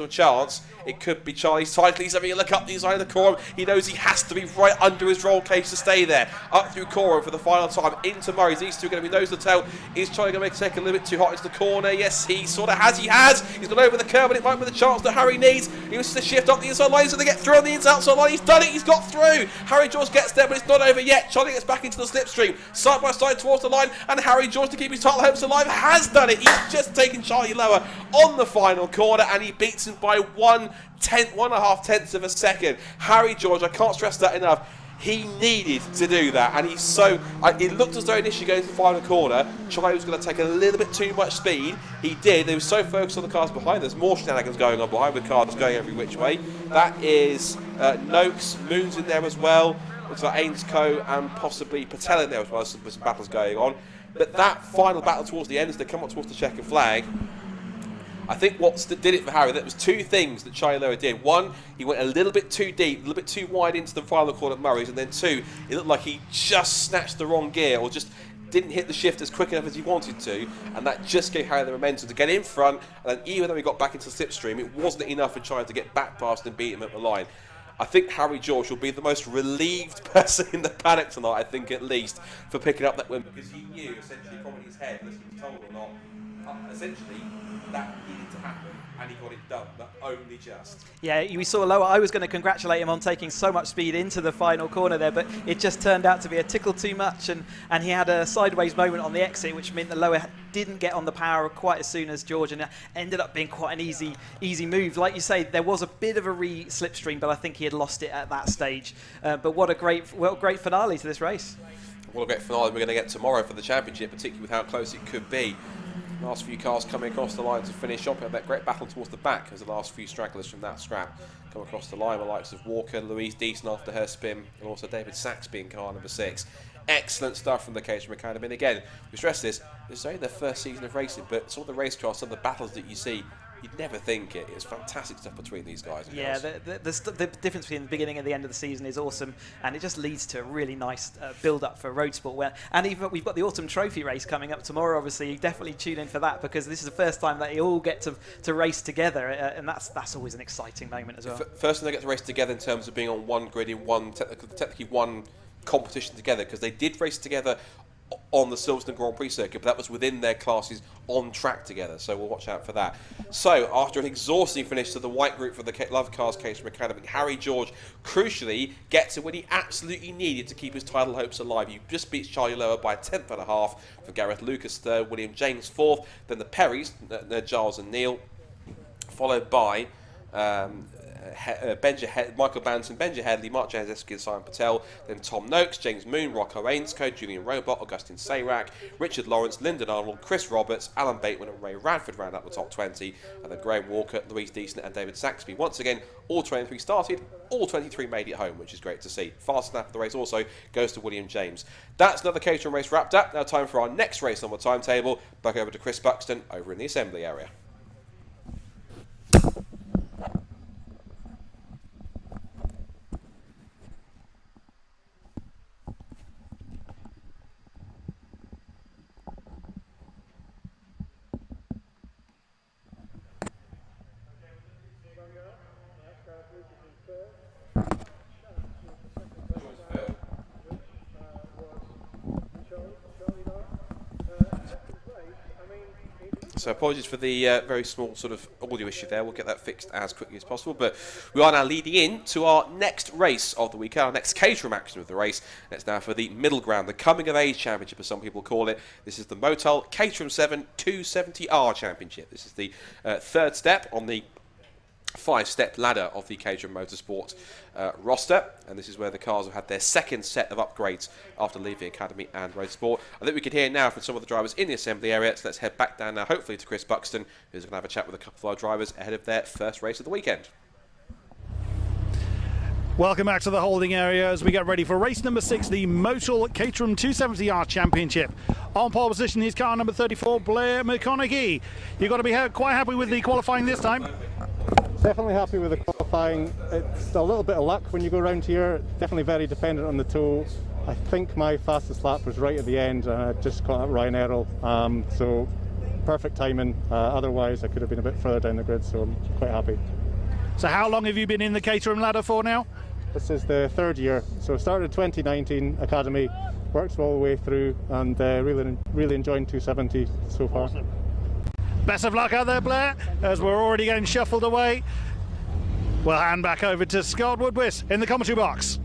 chance. It could be Charlie's title. He's having a look up the inside of the Corum. He knows he has to be right under his roll cage to stay there. Up through Corum for the final time into Murray's. These two are going to be nose to tail. Is Charlie going to make a second a little bit too hot into the corner? Yes, he sort of has. He has. He's gone over the curve, and it might be the chance that Harry needs. He was to shift up the inside line, so they get through on the outside line. He's done it. He's got through. Harry George gets there, but it's not over yet. Charlie gets back into the slipstream, side by side towards the line, and Harry George, to keep his title hopes alive, has done it. He's just taken Charlie lower on the final corner, and he beats him by 1.5 tenths of a second. Harry George, I can't stress that enough. He needed to do that, and he's so. It looked as though initially going to the final corner, Charlie was going to take a little bit too much speed. He did. They were so focused on the cars behind. There's more shenanigans going on behind with cars going every which way. That is Noakes, Moon's in there as well. Looks like Ainscoe and possibly Patel in there as well. With some battles going on. But that final battle towards the end, as they come up towards the checkered flag, I think what did it for Harry, there was two things that Charlie Lower did. One, he went a little bit too deep, a little bit too wide into the final corner at Murray's, and then two, it looked like he just snatched the wrong gear, or just didn't hit the shift as quick enough as he wanted to, and that just gave Harry the momentum to get in front, and then even though he got back into the slipstream, it wasn't enough for Charlie to get back past and beat him at the line. I think Harry George will be the most relieved person in the paddock tonight, I think at least, for picking up that win, because he knew, essentially, from in his head, unless he was told or not, essentially, that needed to happen, and he got it done, but only just.
Yeah, we saw Lower. I was going to congratulate him on taking so much speed into the final corner there, but it just turned out to be a tickle too much, and he had a sideways moment on the exit, which meant that Lower didn't get on the power quite as soon as George, and it ended up being quite an easy move. Like you say, there was a bit of a slipstream, but I think he had lost it at that stage. But what a great finale to this race.
What a great finale we're going to get tomorrow for the championship, particularly with how close it could be. Last few cars coming across the line to finish off. That great battle towards the back as the last few stragglers from that scrap come across the line. The likes of Walker, Louise Deason after her spin, and also David Sachs being car number 6. Excellent stuff from the Caterham Academy. And again, we stress this is only their first season of racing, but some of the race cars, some of the battles that you see, you'd never think it. It's fantastic stuff between these guys.
Yeah, the difference between the beginning and the end of the season is awesome, and it just leads to a really nice build-up for road sport. And even we've got the Autumn Trophy race coming up tomorrow. Obviously, you definitely tune in for that, because this is the first time that you all get to race together, and that's always an exciting moment as well.
First time they get to race together in terms of being on one grid in one technically one competition together, because they did race together on the Silverstone Grand Prix circuit, but that was within their classes on track together, so we'll watch out for that. So, after an exhausting finish to the white group for the Love Cars Caterham Academy, Harry George, crucially, gets it when he absolutely needed to keep his title hopes alive. He just beats Charlie Lower by 1.5 for Gareth Lucas 3rd, William James 4th, then the Perrys, Giles and Neil, followed by Michael Banton, Benja Headley, Mark Janeski and Simon Patel, then Tom Noakes, James Moon, Rocco Ainscoe, Julian Robot, Augustine Sayrak, Richard Lawrence, Lyndon Arnold, Chris Roberts, Alan Bateman and Ray Radford round out the top 20, and then Graham Walker, Louise Decent and David Saxby. Once again, all 23 started, all 23 made it home, which is great to see. Fastest lap of the race also goes to William James. That's another Caterham race wrapped up. Now time for our next race on the timetable. Back over to Chris Buxton over in the assembly area. So apologies for the very small sort of audio issue there. We'll get that fixed as quickly as possible. But we are now leading in to our next race of the weekend, our next Caterham action of the race. It's now for the middle ground, the Coming of Age Championship, as some people call it. This is the Motul Caterham 7 270R Championship. This is the third step on the 5-step ladder of the Caterham Motorsport roster, and this is where the cars have had their second set of upgrades after leaving Academy and Roadsport. I think we can hear now from some of the drivers in the assembly area, so let's head back down now, hopefully to Chris Buxton, who's going to have a chat with a couple of our drivers ahead of their first race of the weekend.
Welcome back to the holding area as we get ready for race number 6, the Motul Caterham 270R Championship. On pole position is car number 34, Blair McConaughey. You've got to be quite happy with the qualifying this time.
Definitely happy with the qualifying. It's a little bit of luck when you go around here. Definitely very dependent on the toe. I think my fastest lap was right at the end, and I just caught up Ryan Errol. So perfect timing. Otherwise, I could have been a bit further down the grid. So I'm quite happy. So how long have you been in the Caterham ladder for now? This is the third year. So started 2019 Academy, worked all the way through, and really enjoying 270 so far. Awesome. Best of luck out there, Blair, as we're already getting shuffled away. We'll hand back over to Scott Woodwis in the commentary box.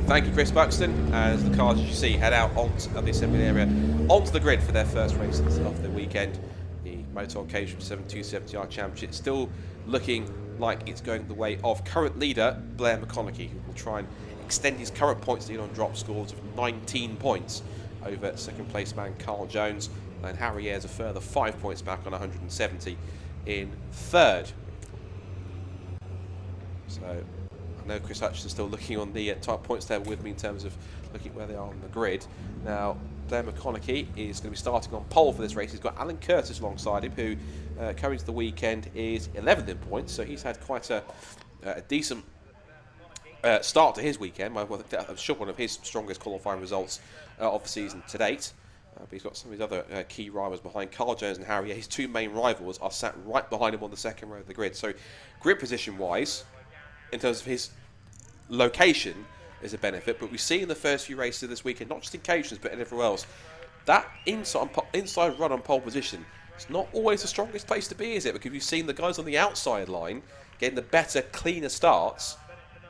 Thank you, Chris Buxton. As the cars, as you see, head out onto the assembly area, onto the grid for their first race of the weekend. The Motul Caterham 7 270R Championship still looking like it's going the way of current leader Blair McConaughey, who will try and extend his current points lead on drop scores of 19 points over second place man Carl Jones, and Harry Ayres a further 5 points back on 170 in third. So I know Chris Hutchison's still looking on the top points table with me in terms of looking where they are on the grid. Now Blair McConaughey is going to be starting on pole for this race. He's got Alan Curtis alongside him, who coming to the weekend is 11th in points, so he's had quite a decent start to his weekend. I'm sure one of his strongest qualifying results of the season to date. But he's got some of his other key rivals behind. Carl Jones and Harry, his two main rivals, are sat right behind him on the second row of the grid. So grid position wise, in terms of his location, is a benefit. But we see in the first few races this weekend, not just in Caterham but everywhere else, that inside run on pole position, it's not always the strongest place to be, is it? Because you've seen the guys on the outside line getting the better, cleaner starts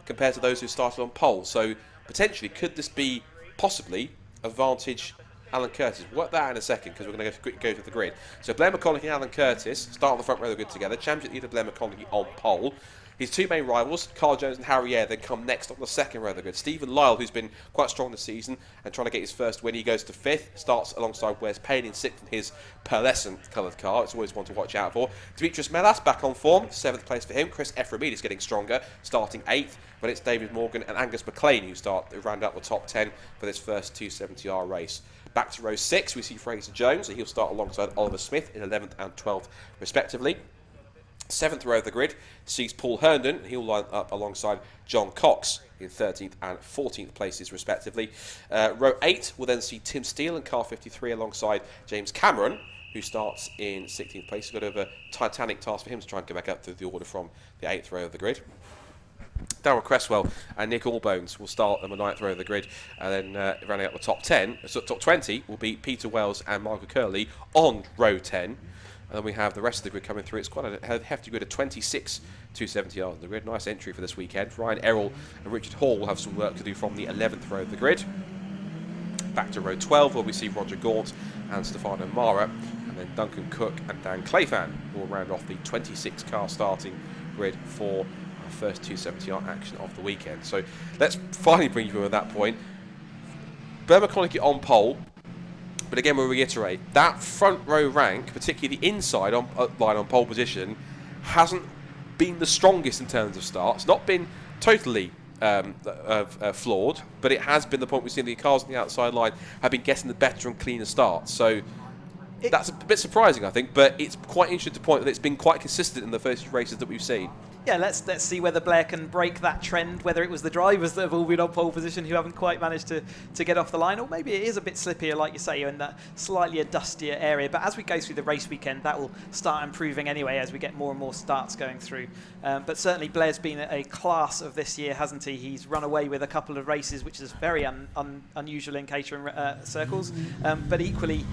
compared to those who started on pole. So potentially, could this be possibly advantage Alan Curtis? We'll work that out in a second because we're going to go to the grid. So Blair McConaughey and Alan Curtis start on the front row of the grid together. Championship leader Blair McConaughey on pole. His two main rivals, Carl Jones and Harry Ayres, then come next on the second row of the grid. Stephen Lyle, who's been quite strong this season and trying to get his first win, he goes to 5th, starts alongside Wes Payne in 6th in his pearlescent coloured car. It's always one to watch out for. Demetrius Melas back on form, 7th place for him. Chris Ephraimidis getting stronger, starting 8th. But it's David Morgan and Angus McLean who round out the top 10 for this first 270R race. Back to row 6, we see Fraser Jones, and he'll start alongside Oliver Smith in 11th and 12th respectively. 7th row of the grid sees Paul Herndon, and he'll line up alongside John Cox in 13th and 14th places respectively. Row 8 will then see Tim Steele in car 53 alongside James Cameron, who starts in 16th place. He's got a bit of a titanic task for him to try and go back up through the order from the 8th row of the grid. Darryl Cresswell and Nick Allbones will start on the 9th row of the grid, and then rounding out the top 10, so top 20 will be Peter Wells and Michael Curley on row 10. And then we have the rest of the grid coming through. It's quite a hefty grid of 26 270R on the grid. Nice entry for this weekend. Ryan Errol and Richard Hall will have some work to do from the 11th row of the grid. Back to row 12 where we see Roger Gaunt and Stefano Mara. And then Duncan Cook and Dan Clayfan will round off the 26-car starting grid for our first 270R action of the weekend. So let's finally bring you at that point. Blair McConaughey on pole, but again we'll reiterate, that front row rank, particularly the inside line on pole position, hasn't been the strongest in terms of starts. Not been totally flawed, but it has been the point we've seen the cars on the outside line have been getting the better and cleaner starts. So that's a bit surprising, I think, but it's quite interesting to point that it's been quite consistent in the first few races that we've seen.
Yeah, let's see whether Blair can break that trend, whether it was the drivers that have all been on pole position who haven't quite managed to get off the line, or maybe it is a bit slippier, like you say, in that slightly a dustier area. But as we go through the race weekend, that will start improving anyway as we get more and more starts going through. But certainly Blair's been a class of this year, hasn't he? He's run away with a couple of races, which is very unusual in Caterham circles, but equally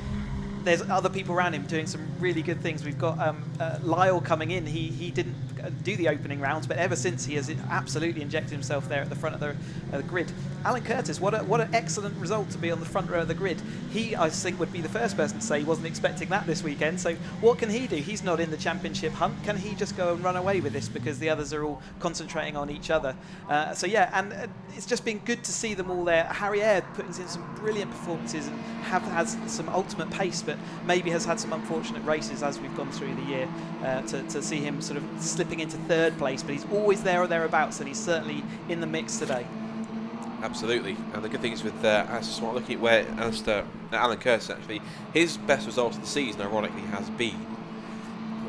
there's other people around him doing some really good things. We've got Lyle coming in. He didn't do the opening rounds, but ever since he has absolutely injected himself there at the front of the grid. Alan Curtis, what an excellent result to be on the front row of the grid. He, I think, would be the first person to say he wasn't expecting that this weekend. So what can he do? He's not in the championship hunt. Can he just go and run away with this because the others are all concentrating on each other? So yeah, and it's just been good to see them all there. Harry Aird putting in some brilliant performances and has some ultimate pace, but maybe has had some unfortunate races as we've gone through the year. To see him sort of slipping into third place, but he's always there or thereabouts, and he's certainly in the mix today.
Absolutely, and the good thing is with looking at where Alan Curtis, actually, his best result of the season, ironically, has been,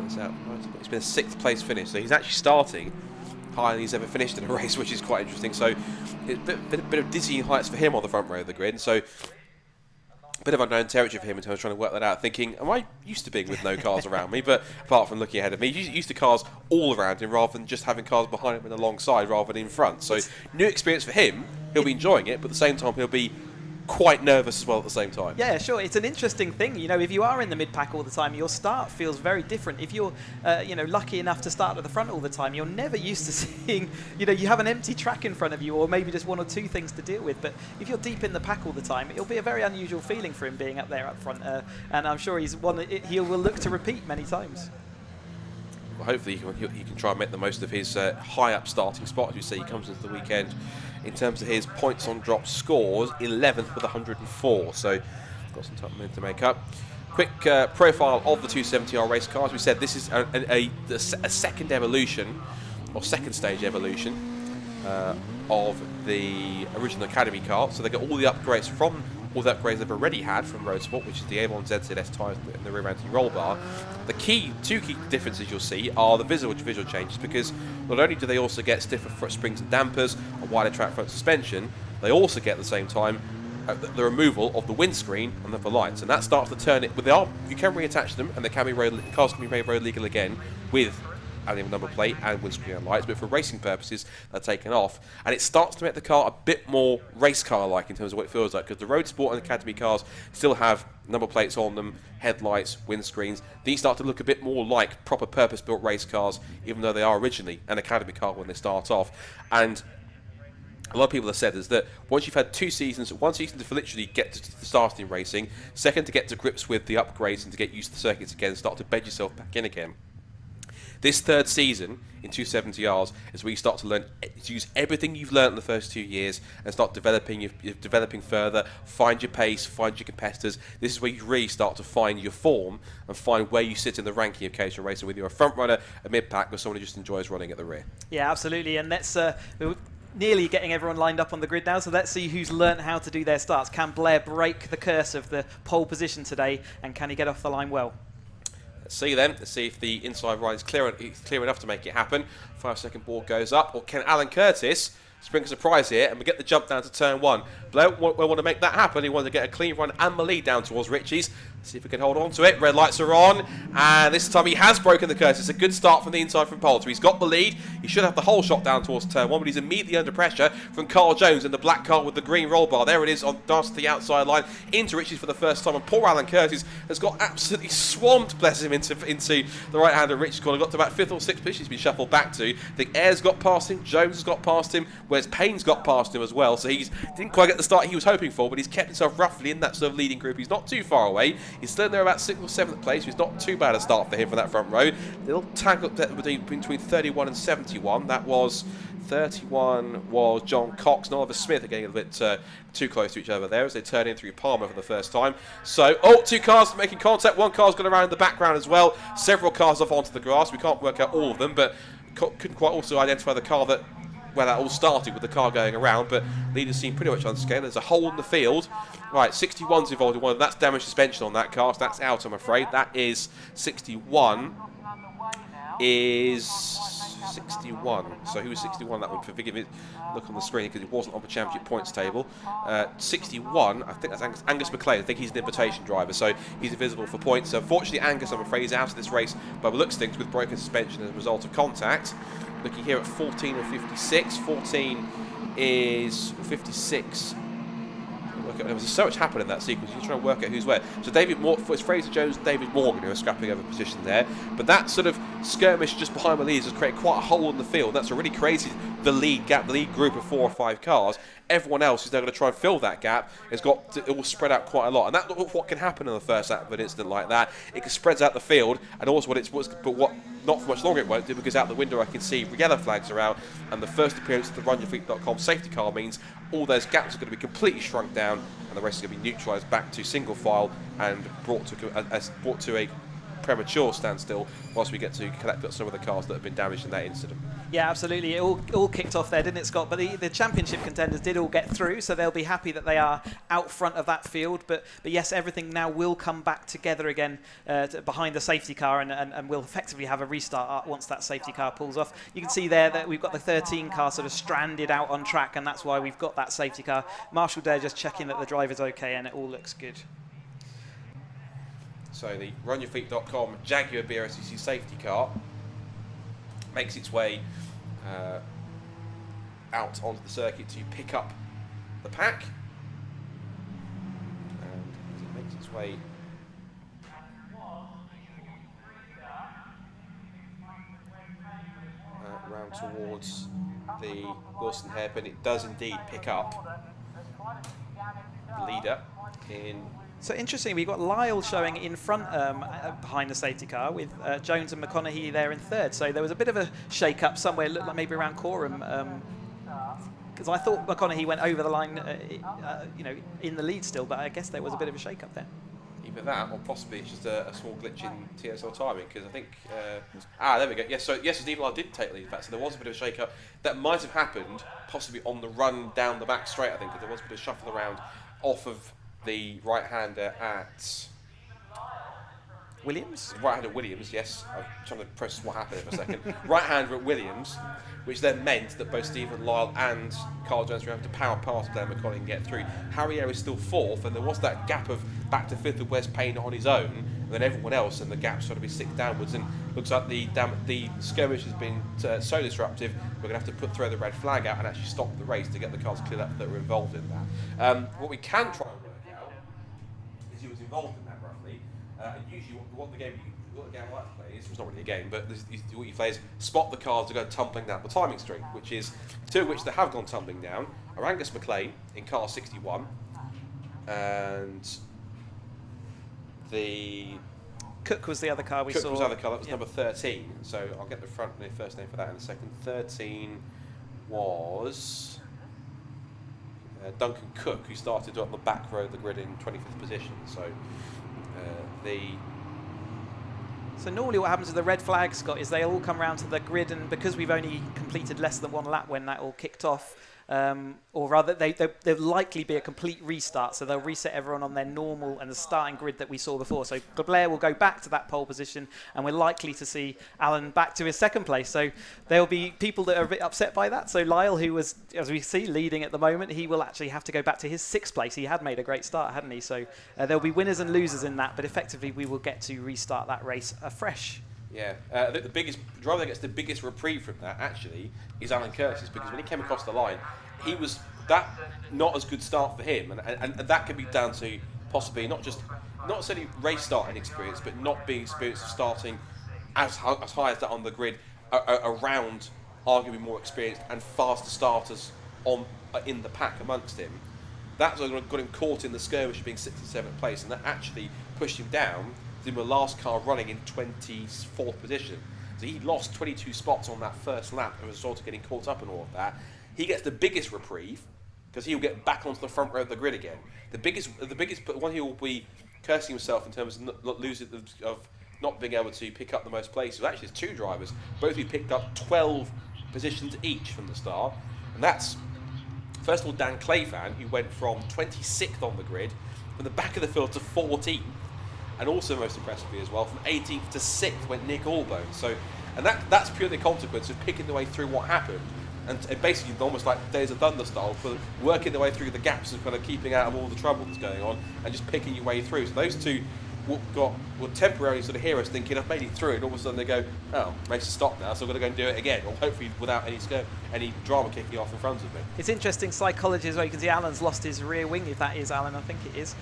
it's been a 6th place finish, so he's actually starting higher than he's ever finished in a race, which is quite interesting. So it's a bit of dizzying heights for him on the front row of the grid, so a bit of unknown territory for him in terms of trying to work that out, thinking, am I used to being with no cars around me? But apart from looking ahead of me, he's used to cars all around him rather than just having cars behind him and alongside rather than in front. So new experience for him. He'll be enjoying it, but at the same time he'll be quite nervous as well at the same time.
Yeah, sure. It's an interesting thing. You know, if you are in the mid-pack all the time, your start feels very different. If you're, lucky enough to start at the front all the time, you're never used to seeing, you have an empty track in front of you or maybe just one or two things to deal with. But if you're deep in the pack all the time, it'll be a very unusual feeling for him being up there up front. And I'm sure he's one that he will look to repeat many times.
Well, hopefully he can try and make the most of his high up starting spot. As you say, he comes into the weekend in terms of his points on drop scores, 11th with 104, so got some time to make up. Quick profile of the 270R race car. As we said, this is a second evolution, or second stage evolution of the original Academy car. So they get all the upgrades from all the upgrades they've already had from Road Sport, which is the Avon ZZS tyres and the rear anti-roll bar. The two key differences you'll see are the visual changes, because not only do they also get stiffer front springs and dampers, a wider track front suspension, they also get at the same time the removal of the windscreen and the lights, and that starts to turn it. You can reattach them, and cars can be made road legal again with adding a number plate and windscreen and lights, but for racing purposes they're taken off, and it starts to make the car a bit more race car like in terms of what it feels like, because the Road Sport and Academy cars still have number plates on them, headlights, windscreens. These start to look a bit more like proper purpose built race cars, even though they are originally an Academy car when they start off. And a lot of people have said is that once you've had 2 seasons, 1 season to literally get to starting racing, second to get to grips with the upgrades and to get used to the circuits again, start to bed yourself back in again. This third season in 270Rs is where you start to learn to use everything you've learned in the first 2 years and start developing. You're developing further, find your pace, find your competitors. This is where you really start to find your form and find where you sit in the ranking of Caterham racing, whether you're a front runner, a mid pack, or someone who just enjoys running at the rear. Yeah,
absolutely, and that's nearly getting everyone lined up on the grid now, so let's see who's learnt how to do their starts. Can Blair break the curse of the pole position today, and can he get off the line well?
Let's see then. Let's see if the inside ride is clear enough to make it happen. 5-second board goes up, or can Alan Curtis spring a surprise here and we get the jump down to turn 1? Blair will want to make that happen. He wanted to get a clean run and the lead down towards Ritchie's. See if we can hold on to it. Red lights are on, and this time he has broken the curse. It's a good start from the inside from pole. So he's got the lead. He should have the whole shot down towards turn 1, but he's immediately under pressure from Carl Jones in the black car with the green roll bar. There it is, on dance to the outside line into Ritchie's for the first time, and poor Alan Curtis has got absolutely swamped, bless him, into the right hand of Ritchie's corner. Got to about 5th or 6th position he's been shuffled back to. I think Ayres got past him, Jones has got past him, whereas Payne's got past him as well. So he didn't quite get the start he was hoping for, but he's kept himself roughly in that sort of leading group. He's not too far away. He's still in there about 6th or 7th place, which is not too bad a start for him for that front row. Little tag up there between 31 and 71. That was 31 was John Cox and Oliver Smith are getting a bit too close to each other there as they turn in through Palmer for the first time. So, 2 cars making contact. 1 car's gone around in the background as well. Several cars off onto the grass. We can't work out all of them, but couldn't quite also identify the car where that all started with the car going around, but leaders seem pretty much unscathed. There's a hole in the field. Right, 61's involved in one of them. That's damaged suspension on that car, so that's out, I'm afraid. That is 61 is 61. So who was 61? That one, forgive me, look on the screen because it wasn't on the championship points table. 61, I think that's Angus McLean. I think he's an invitation driver, so he's invisible for points. So unfortunately, Angus, I'm afraid, is out of this race by the looks of things with broken suspension as a result of contact. Looking here at 14 and 56. 14 is 56. There was so much happening in that sequence. You're trying to work out who's where. So it's Fraser Jones and David Morgan who are scrapping over position there. But that sort of skirmish just behind the leads has created quite a hole in the field. That's already created the lead gap, the lead group of 4 or 5 cars. Everyone else who's now going to try and fill that gap has got it will spread out quite a lot, and that's what can happen in the first lap of an incident like that. It spreads out the field, and also what not for much longer it won't do, because out the window I can see yellow flags are out, and the first appearance of the RunYourFeet.com safety car means all those gaps are going to be completely shrunk down, and the race is going to be neutralised back to single file and brought to a premature standstill whilst we get to collect up some of the cars that have been damaged in that incident.
Yeah, absolutely. It all kicked off there, didn't it, Scott? But the championship contenders did all get through, so they'll be happy that they are out front of that field. But yes, everything now will come back together again behind the safety car, and we'll effectively have a restart once that safety car pulls off. You can see there that we've got the 13 car sort of stranded out on track, and that's why we've got that safety car. Marshall Dare just checking that the driver's okay, and it all looks good.
So the RunYourFeet.com Jaguar BRSCC safety car makes its way out onto the circuit to pick up the pack, and as it makes its way round towards the Wilson hairpin, it does indeed pick up the leader in.
So interesting, we've got Lyle showing in front behind the safety car with Jones and McConaughey there in third. So there was a bit of a shake-up somewhere, looked like maybe around Coram, because I thought McConaughey went over the line, in the lead still, but I guess there was a bit of a shake-up there.
Either that, or possibly it's just a small glitch in TSL timing, because I think there we go. Yes, Steve Lyle did take the lead, in fact, so there was a bit of a shake-up that might have happened possibly on the run down the back straight. I think because there was a bit of shuffle around off of the right-hander at
Williams?
Right-hander Williams, yes. I'm trying to press what happened for a second. Right-hander at Williams, which then meant that both Stephen Lyle and Carl Jones were having to power past Glenn McConnell and get through. Harry Ayre is still 4th, and there was that gap of back to 5th of Wes Payne on his own, and then everyone else, and the gap's sort of be 6 downwards, and looks like the skirmish has been so disruptive, we're going to have to throw the red flag out and actually stop the race to get the cars cleared up that were involved in that. What we can try and work out is who was involved in that roughly. Usually what the game I like to play is, it's not really a game, but what you play is spot the cars to go tumbling down the timing string, which is 2 of which they have gone tumbling down are Angus McLean in car 61, and the
Cook was the other car we saw.
Cook was the other car, that was number 13, so I'll get the first name for that in a second. 13 was Duncan Cook, who started on the back row of the grid in 25th position.
So normally what happens with the red flag, Scott, is they all come around to the grid, and because we've only completed less than 1 lap when that all kicked off, or rather there'll likely be a complete restart, so they'll reset everyone on their normal and the starting grid that we saw before. So Blair will go back to that pole position, and we're likely to see Alan back to his 2nd place. So there'll be people that are a bit upset by that. So Lyle, who was, as we see, leading at the moment, he will actually have to go back to his 6th place. He had made a great start, hadn't he? So there'll be winners and losers in that, but effectively we will get to restart that race afresh.
Yeah, I think the driver that gets the biggest reprieve from that actually is Alan Curtis, because when he came across the line, he was that not as good start for him, and that could be down to possibly not necessarily race starting experience, but not being experienced of starting as high as that on the grid around arguably more experienced and faster starters in the pack amongst him. That's what got him caught in the skirmish of being 6th and 7th place, and that actually pushed him down, in the last car running in 24th position. So he lost 22 spots on that first lap as a result of getting caught up in all of that. He gets the biggest reprieve because he'll get back onto the front row of the grid again. The biggest one he will be cursing himself in terms of not being able to pick up the most places. Actually, there's two drivers, both who picked up 12 positions each from the start, and that's first of all Dan Clayfan, who went from 26th on the grid from the back of the field to 14th. And also most impressively as well, from 18th to 6th went Nick Allbone. So, and that's purely a consequence of picking the way through what happened, and basically almost like Days of Thunder style, for working their way through the gaps and kind of keeping out of all the trouble that's going on, and just picking your way through. So those two will temporarily sort of hear us thinking, I've made it through, and all of a sudden they go, oh, race has stopped now, so I've got to go and do it again, or hopefully without any drama kicking off in front of me.
It's interesting psychology as well. You can see Alan's lost his rear wing, if that is Alan, I think it is.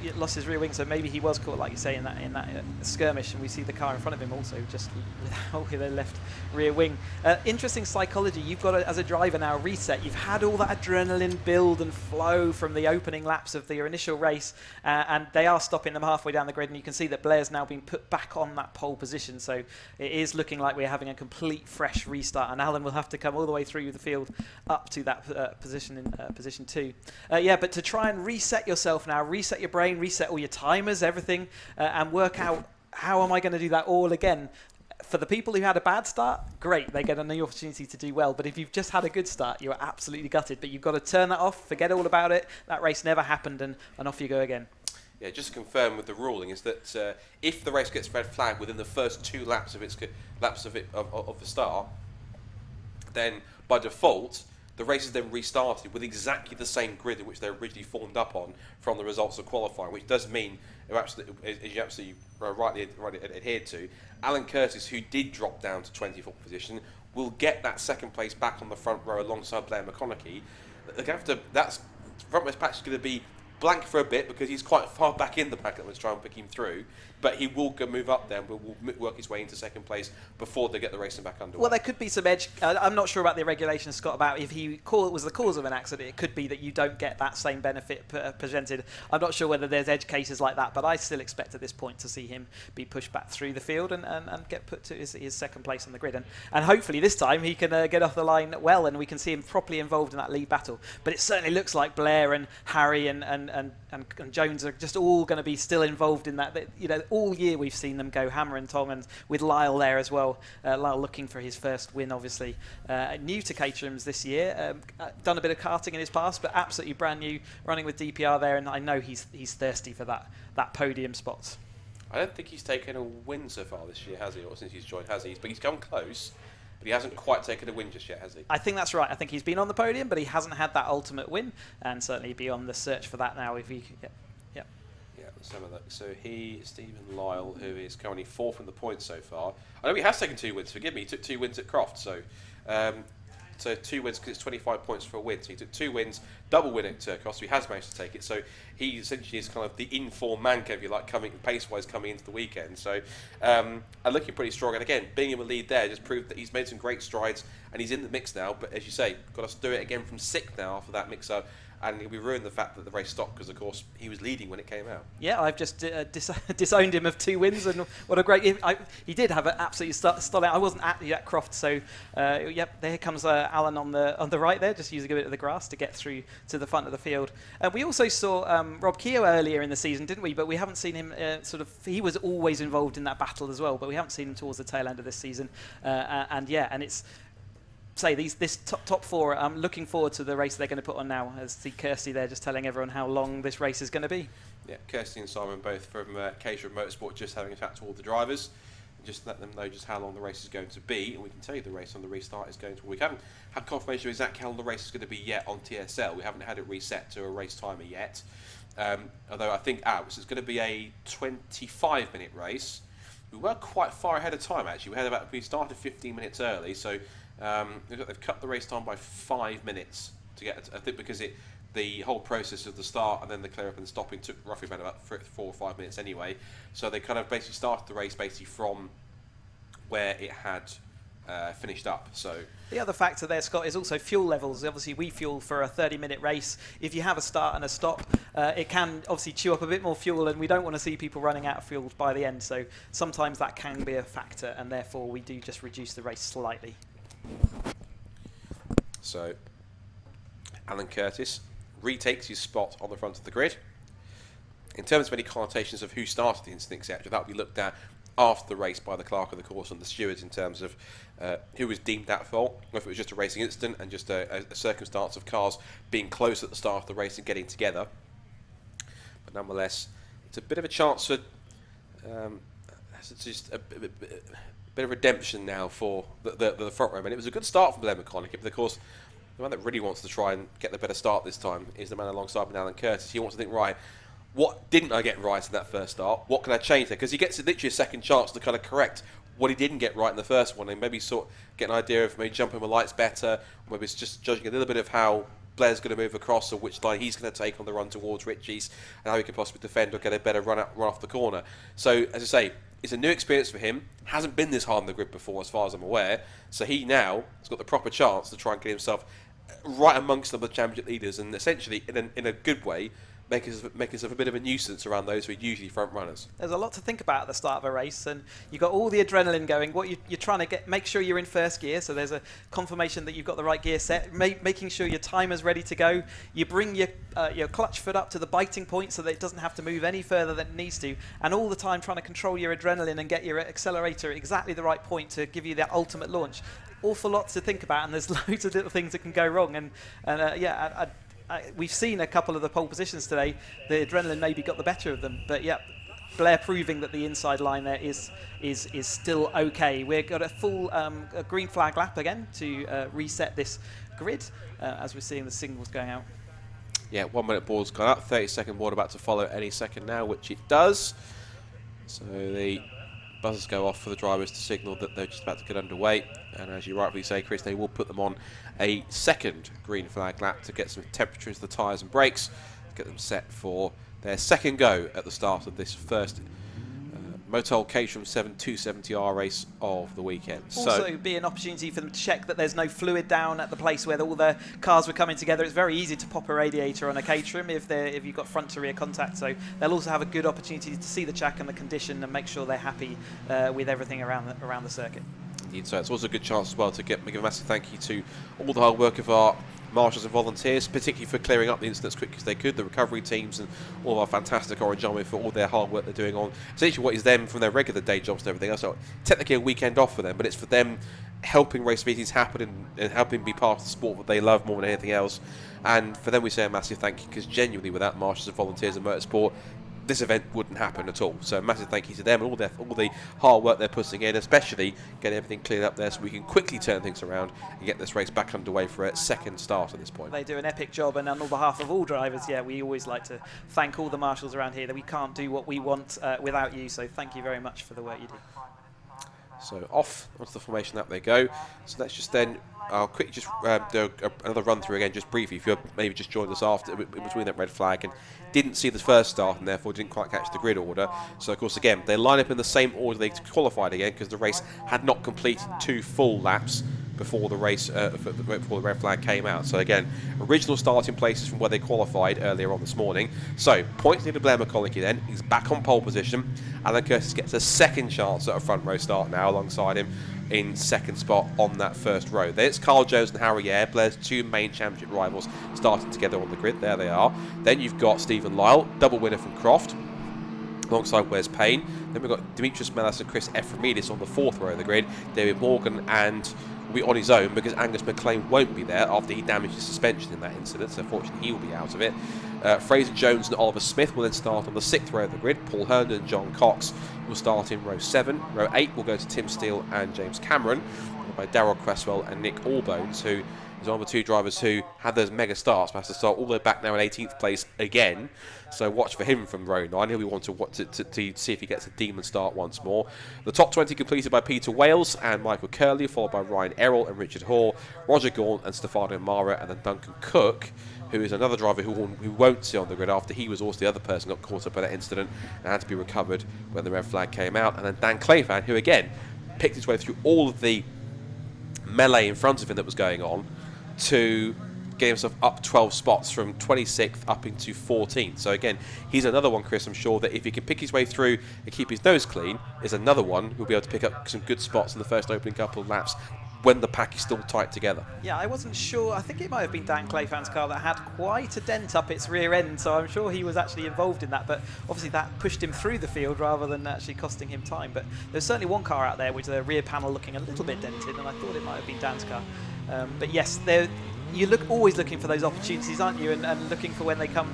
He lost his rear wing, so maybe he was caught, like you say, in that skirmish, and we see the car in front of him also just without their left rear wing. Interesting psychology. You've got to, as a driver now, reset. You've had all that adrenaline build and flow from the opening laps of your initial race, and they are stopping them halfway down the grid, and you can see that Blair's now been put back on that pole position, so it is looking like we're having a complete fresh restart, and Alan will have to come all the way through the field up to that position in position 2. But to try and reset yourself now, reset your brain, reset all your timers, everything, and work out how am I going to do that all again. For the people who had a bad start, great, they get a new opportunity to do well. But if you've just had a good start, you're absolutely gutted. But you've got to turn that off, forget all about it. That race never happened, and off you go again.
Yeah, just to confirm with the ruling is that if the race gets red flagged within the first 2 laps of the start, then by default the race is then restarted with exactly the same grid in which they originally formed up on from the results of qualifying, which does mean, as you absolutely rightly adhered to, Alan Curtis, who did drop down to 24th position, will get that second place back on the front row alongside Blair McConaughey. That front race patch is going to be blank for a bit because he's quite far back in the pack. Let's try and pick him through, but he will move up there and will work his way into second place before they get the racing back underway.
Well, there could be some edge. I'm not sure about the regulations, Scott, about if he was the cause of an accident. It could be that you don't get that same benefit presented. I'm not sure whether there's edge cases like that, but I still expect at this point to see him be pushed back through the field and get put to his second place on the grid. And hopefully this time he can get off the line well, and we can see him properly involved in that lead battle. But it certainly looks like Blair and Harry and Jones are just all going to be still involved in that. You know, all year we've seen them go hammer and tong, and with Lyle there as well. Lyle looking for his first win, obviously. New to Caterham's this year. Done a bit of karting in his past, but absolutely brand new, running with DPR there, and I know he's thirsty for that podium spot.
I don't think he's taken a win so far this year, has he? Or since he's joined, has he? But he's come close. But he hasn't quite taken a win just yet, has he?
I think that's right. I think he's been on the podium, but he hasn't had that ultimate win, and certainly be on the search for that now if he.
Yeah, let's have a look. So Stephen Lyle, who is currently 4th in the points so far. I know he has taken 2 wins. Forgive me, he took 2 wins at Croft. So 2 wins because it's 25 points for a win. So he took 2 wins, double win at Turkos. So he has managed to take it. So he essentially is kind of the in-form Manco, if you like, pace-wise coming into the weekend. So and looking pretty strong. And again, being in the lead there just proved that he's made some great strides and he's in the mix now. But as you say, got to do it again from 6th now after that mix-up. And we ruined the fact that the race stopped because, of course, he was leading when it came out.
Yeah, I've just disowned him of 2 wins, and what a great... he did have an absolutely stellar... I wasn't at Croft, so there comes Alan on the right there, just using a bit of the grass to get through to the front of the field. We also saw Rob Keogh earlier in the season, didn't we? But we haven't seen him he was always involved in that battle as well, but we haven't seen him towards the tail end of this season. And it's... this top 4, I'm looking forward to the race they're going to put on now. As see Kirsty there just telling everyone how long this race is going to be.
Yeah, Kirsty and Simon both from Caterham Motorsport just having a chat to all the drivers. Just let them know just how long the race is going to be, and we can tell you the race on the restart is going to... We haven't had confirmation of exactly how long the race is going to be yet on TSL. We haven't had it reset to a race timer yet. Although I think it's going to be a 25-minute race. We were quite far ahead of time, actually. We started 15 minutes early, so... they've cut the race time by 5 minutes to get. I think because the whole process of the start and then the clear up and stopping took roughly about 4 or 5 minutes anyway. So they kind of basically started the race from where it had finished up. So
the other factor there, Scott, is also fuel levels. Obviously, we fuel for a 30-minute race. If you have a start and a stop, it can obviously chew up a bit more fuel, and we don't want to see people running out of fuel by the end. So sometimes that can be a factor, and therefore we do just reduce the race slightly.
So Alan Curtis retakes his spot on the front of the grid. In terms of any connotations of who started the incident, etc., that will be looked at after the race by the clerk of the course and the stewards in terms of who was deemed at fault, whether it was just a racing incident and just a circumstance of cars being close at the start of the race and getting together. But nonetheless, it's a bit of a chance for it's just a bit of redemption now for the front row. And it was a good start from Glenn McConaughey, but of course the man that really wants to try and get the better start this time is the man alongside me, Alan Curtis. He wants to think, right, what didn't I get right in that first start? What can I change there? Because he gets literally a second chance to kind of correct what he didn't get right in the first one, and maybe sort of get an idea of maybe jumping the lights better, or maybe it's just judging a little bit of how Blair's going to move across or which line he's going to take on the run towards Ritchie's and how he can possibly defend or get a better run off the corner. So, as I say, it's a new experience for him. Hasn't been this hard on the grid before, as far as I'm aware. So he now has got the proper chance to try and get himself right amongst the championship leaders and essentially, in a good way, make himself a bit of a nuisance around those who are usually front runners.
There's a lot to think about at the start of a race, and you've got all the adrenaline going. What you're trying to make sure you're in first gear, so there's a confirmation that you've got the right gear set, making sure your timer's ready to go. You bring your clutch foot up to the biting point so that it doesn't have to move any further than it needs to, and all the time trying to control your adrenaline and get your accelerator at exactly the right point to give you that ultimate launch. Awful lot to think about, and there's loads of little things that can go wrong. We've seen a couple of the pole positions today. The adrenaline maybe got the better of them, but yeah, Blair proving that the inside line there is still okay. We've got a full a green flag lap again to reset this grid as we're seeing the signals going out.
Yeah, 1 minute board's gone up, 30-second board about to follow any second now, which it does. So the buzzers go off for the drivers to signal that they're just about to get underway, and as you rightfully say, Chris, they will put them on a second green flag lap to get some temperature into the tyres and brakes, get them set for their second go at the start of this first Motul Caterham 270R race of the weekend.
Also be an opportunity for them to check that there's no fluid down at the place where all the cars were coming together. It's very easy to pop a radiator on a Caterham if you've got front to rear contact, so they'll also have a good opportunity to see the track and the condition and make sure they're happy with everything around the circuit.
Indeed, so it's also a good chance as well to give a massive thank you to all the hard work of our marshals and volunteers, particularly for clearing up the incident as quick as they could, the recovery teams and all of our fantastic Orange Army for all their hard work they're doing on essentially what is them from their regular day jobs and everything else. So technically a weekend off for them, but it's for them helping race meetings happen and helping be part of the sport that they love more than anything else. And for them we say a massive thank you, because genuinely without marshals and volunteers and motorsport, this event wouldn't happen at all. So a massive thank you to them and all the hard work they're putting in, especially getting everything cleared up there so we can quickly turn things around and get this race back underway for a second start at this point.
They do an epic job, and on behalf of all drivers, yeah, we always like to thank all the marshals around here. That we can't do what we want without you, so thank you very much for the work you do.
So off onto the formation lap they go. So let's just then, I'll quickly just do another run through again just briefly if you're maybe just joined us after in between that red flag and didn't see the first start and therefore didn't quite catch the grid order. So of course again they line up in the same order they qualified again, because the race had not completed 2 full laps before the race before the red flag came out. So again, original starting places from where they qualified earlier on this morning. So points to Blair McConaughey then, he's back on pole position. Alan Curtis gets a second chance at a front row start now alongside him in second spot on that first row. Then it's Carl Jones and Harry Ayer, Blair's 2 main championship rivals, starting together on the grid. There they are. Then you've got Stephen Lyle, double winner from Croft, alongside Wes Payne. Then we've got Demetrius Melas and Chris Efremidis on the 4th row of the grid. David Morgan and will be on his own because Angus McLean won't be there after he damaged his suspension in that incident, so fortunately he will be out of it. Fraser Jones and Oliver Smith will then start on the 6th row of the grid. Paul Herndon and John Cox will start in row 7. Row 8 will go to Tim Steele and James Cameron, followed by Darryl Cresswell and Nick Allbones, who is one of the 2 drivers who had those mega starts, but has to start all the way back now in 18th place again. So watch for him from row 9. He'll be wanting to see if he gets a demon start once more. The top 20 completed by Peter Wales and Michael Curley, followed by Ryan Errol and Richard Hall, Roger Gaughan and Stefano Mara, and then Duncan Cook, who is another driver who won't see on the grid after he was also the other person got caught up by that incident and had to be recovered when the red flag came out. And then Dan Clayfan, who again picked his way through all of the melee in front of him that was going on to get himself up 12 spots from 26th up into 14th. So again, he's another one, Chris, I'm sure that if he can pick his way through and keep his nose clean, is another one who'll be able to pick up some good spots in the first opening couple of laps when the pack is still tight together.
Yeah, I wasn't sure. I think it might have been Dan Clayfan's car that had quite a dent up its rear end, so I'm sure he was actually involved in that, but obviously that pushed him through the field rather than actually costing him time. But there's certainly one car out there with the rear panel looking a little bit dented, and I thought it might have been Dan's car. But yes, you always looking for those opportunities, aren't you, and looking for when they come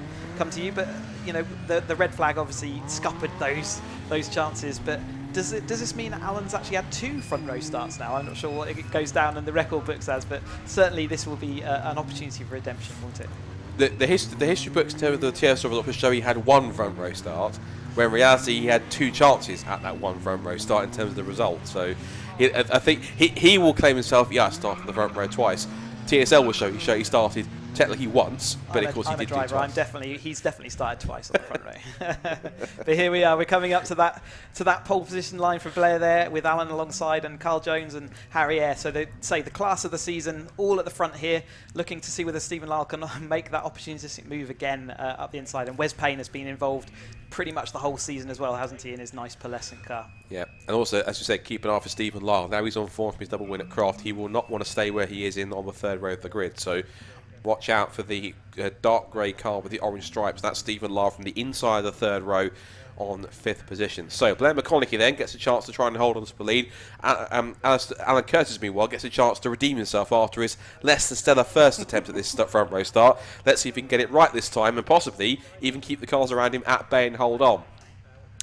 to you. But you know, the red flag obviously scuppered those chances. But does this mean that Alan's actually had 2 front row starts now? I'm not sure what it goes down in the record books as, but certainly this will be an opportunity for redemption, won't it?
The history books in terms of the TSR results show he had 1 front row start, when in reality he had 2 chances at that 1 front row start in terms of the result. So I think he will claim himself, yeah, I started from the front row twice. TSL will show he started technically once, but of course he did do twice.
He's definitely started twice on the front row. But here we are. We're coming up to that pole position line for Blair there, with Alan alongside and Carl Jones and Harry Eyre. So they say the class of the season, all at the front here, looking to see whether Stephen Lyle can make that opportunistic move again up the inside. And Wes Payne has been involved pretty much the whole season as well, hasn't he, in his nice pearlescent car?
Yeah, and also, as you said, keep an eye for Stephen Lyle. Now he's on form from his double win at Croft. He will not want to stay where he is on the 3rd row of the grid. So watch out for the dark grey car with the orange stripes. That's Stephen Lyle from the inside of the 3rd row on 5th position. So Blair McConaughey then gets a chance to try and hold on to the lead. Alan Curtis, meanwhile, gets a chance to redeem himself after his less than stellar first attempt at this front row start. Let's see if he can get it right this time and possibly even keep the cars around him at bay and hold on.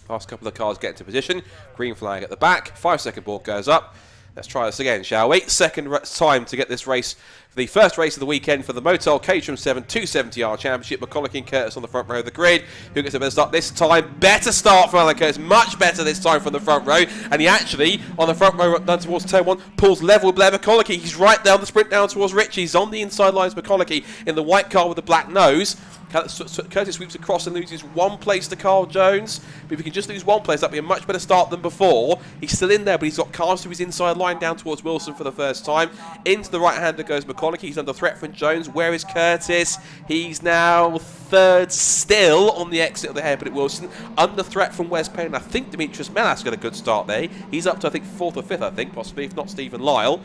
Last couple of cars get into position. Green flag at the back. 5-second board goes up. Let's try this again, shall we? Second time to get this race, the first race of the weekend for the Motel Caterham 7 270R Championship. McConaughey and Curtis on the front row of the grid. Who gets a better start this time? Better start from Alan Curtis. Much better this time from the front row. And he actually, on the front row down towards turn 1, pulls level with Blair McConaughey. He's right down the sprint down towards Richie. He's on the inside lines, McConaughey, in the white car with the black nose. Curtis sweeps across and loses 1 place to Carl Jones. But if he can just lose 1 place, that'd be a much better start than before. He's still in there, but he's got cars to his inside line down towards Wilson for the first time. Into the right-hander goes McConaughey. He's under threat from Jones. Where is Curtis? He's now 3rd still on the exit of the hairpin at Wilson. Under threat from Wes Payne. I think Demetrius Melas got a good start there. He's up to, I think, 4th or 5th, I think, possibly, if not Stephen Lyle.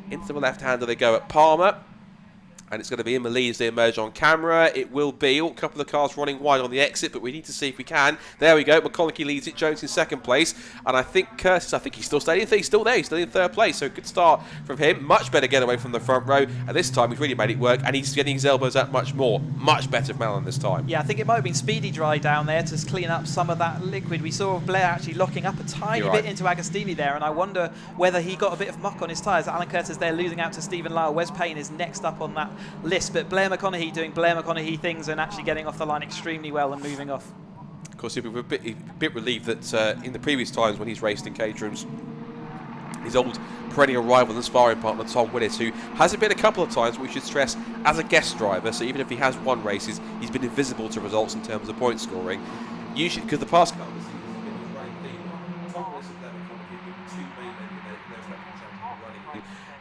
Into the left-hander they go at Palmer. And it's going to be in the lead as they emerge on camera. It will be a couple of cars running wide on the exit, but we need to see if we can. There we go. McConaughey leads it. Jones in 2nd place. And I think Curtis, he's still staying. He's still there. He's still in 3rd place. So good start from him. Much better getaway from the front row. And this time he's really made it work. And he's getting his elbows out much more. Much better from Alan this time.
Yeah, I think it might have been Speedy Dry down there to clean up some of that liquid. We saw Blair actually locking up a tiny bit into Agostini there. And I wonder whether he got a bit of muck on his tyres. Alan Curtis there losing out to Stephen Lyle. Wes Payne is next up on that list. But Blair McConaughey doing Blair McConaughey things and actually getting off the line extremely well and moving off.
Of course, he'll be a bit relieved that in the previous times when he's raced in Caterhams, his old perennial rival and sparring partner Tom Willis, who hasn't been a couple of times, we should stress, as a guest driver, so even if he has won races, he's been invisible to results in terms of point scoring. Usually, because the past couple of seasons have been his running theme. Tom Willis and Blair McConaughey have been 2 main men in their respective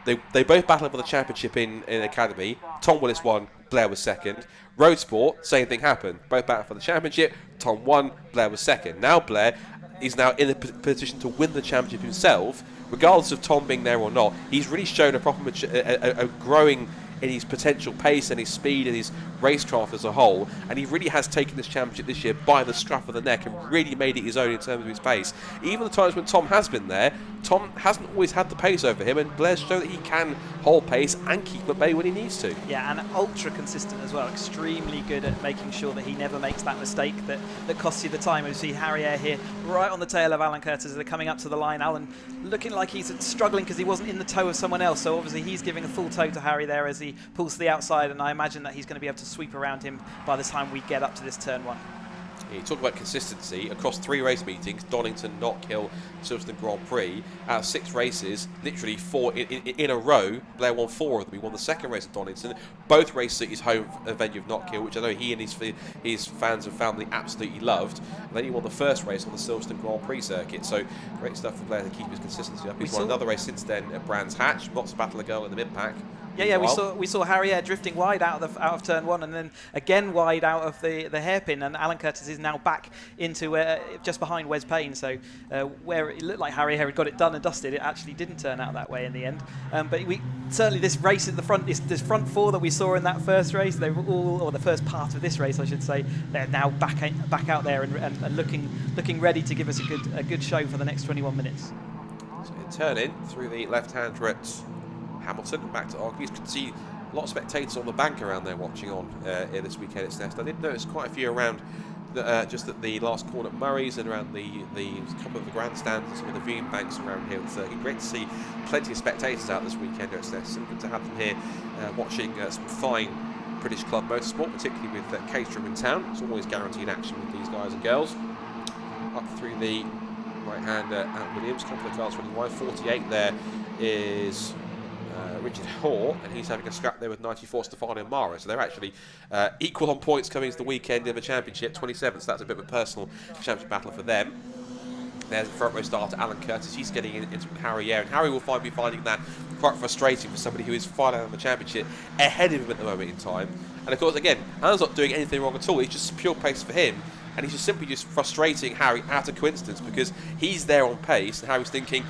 running. They both battled for the championship in Academy. Tom Willis won, Blair was 2nd. Road Sport, same thing happened. Both battled for the championship. Tom won, Blair was 2nd. Now Blair is now in a position to win the championship himself, regardless of Tom being there or not. He's really shown a growing in his potential pace and his speed and his racecraft as a whole, and he really has taken this championship this year by the scruff of the neck and really made it his own in terms of his pace. Even the times when Tom has been there, Tom hasn't always had the pace over him, and Blair's shown that he can hold pace and keep at bay when he needs to.
Yeah, and ultra consistent as well. Extremely good at making sure that he never makes that mistake that costs you the time. We see Harry Eyre here right on the tail of Alan Curtis as they're coming up to the line. Alan looking like he's struggling because he wasn't in the toe of someone else, so obviously he's giving a full toe to Harry there as he pulls to the outside, and I imagine that he's going to be able to sweep around him by the time we get up to this turn 1.
You talk about consistency across 3 race meetings: Donington, Knockhill, Silverstone Grand Prix. Out of 6 races, literally 4 in a row, Blair won 4 of them. He won the second race at Donington, both races at his home venue of Knockhill, which I know he and his fans and family absolutely loved. And then he won the first race on the Silverstone Grand Prix circuit. So great stuff for Blair to keep his consistency up. He's won another race since then at Brands Hatch. Lots of battle of girl in the mid-pack.
Yeah, we saw Harry Air drifting wide out of turn 1, and then again wide out of the hairpin, and Alan Curtis is now back into just behind Wes Payne. So where it looked like Harry Air had got it done and dusted, it actually didn't turn out that way in the end. But certainly this race at the front, this front 4 that we saw in that first race, they were all, or the first part of this race, I should say, they're now back out there and looking ready to give us a good show for the next 21 minutes.
So turn in through the left-hander at Hamilton, back to Archies. You can see a lot of spectators on the bank around there watching on here this weekend at Snetterton. I did notice quite a few around just at the last corner at Murray's and around the couple of the grandstands and some of the viewing banks around here. It's great to see plenty of spectators out this weekend here at Snetterton. Good to have them here watching some fine British club motorsport, particularly with Caterham in town. It's always guaranteed action with these guys and girls. Up through the right-hander at Williams, couple of cars running wide. 48 there is Richard Hoare, and he's having a scrap there with 94 Stefano Mara. So they're actually equal on points coming into the weekend in the championship, 27. So that's a bit of a personal championship battle for them. There's the front row starter, Alan Curtis. He's getting into Harry Air, and Harry will be finding that quite frustrating for somebody who is far down the championship ahead of him at the moment in time. And of course, again, Alan's not doing anything wrong at all. It's just pure pace for him, and he's just simply frustrating Harry out of coincidence because he's there on pace, and Harry's thinking,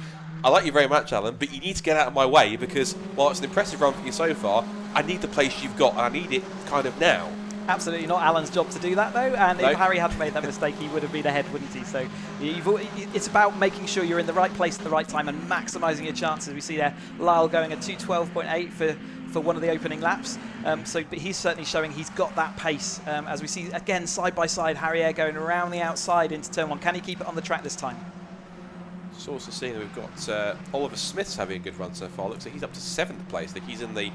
I like you very much, Alan, but you need to get out of my way because while it's an impressive run for you so far, I need the place you've got, and I need it kind of now.
Absolutely not Alan's job to do that, though, and if Harry hadn't made that mistake, he would have been ahead, wouldn't he? So it's about making sure you're in the right place at the right time and maximising your chances. We see there Lyle going at 2:12.8 for one of the opening laps. But he's certainly showing he's got that pace. As we see, again, side by side, Harry Air going around the outside into turn 1. Can he keep it on the track this time?
It's also seeing that we've got Oliver Smith's having a good run so far. Looks like he's up to 7th place. I think he's in the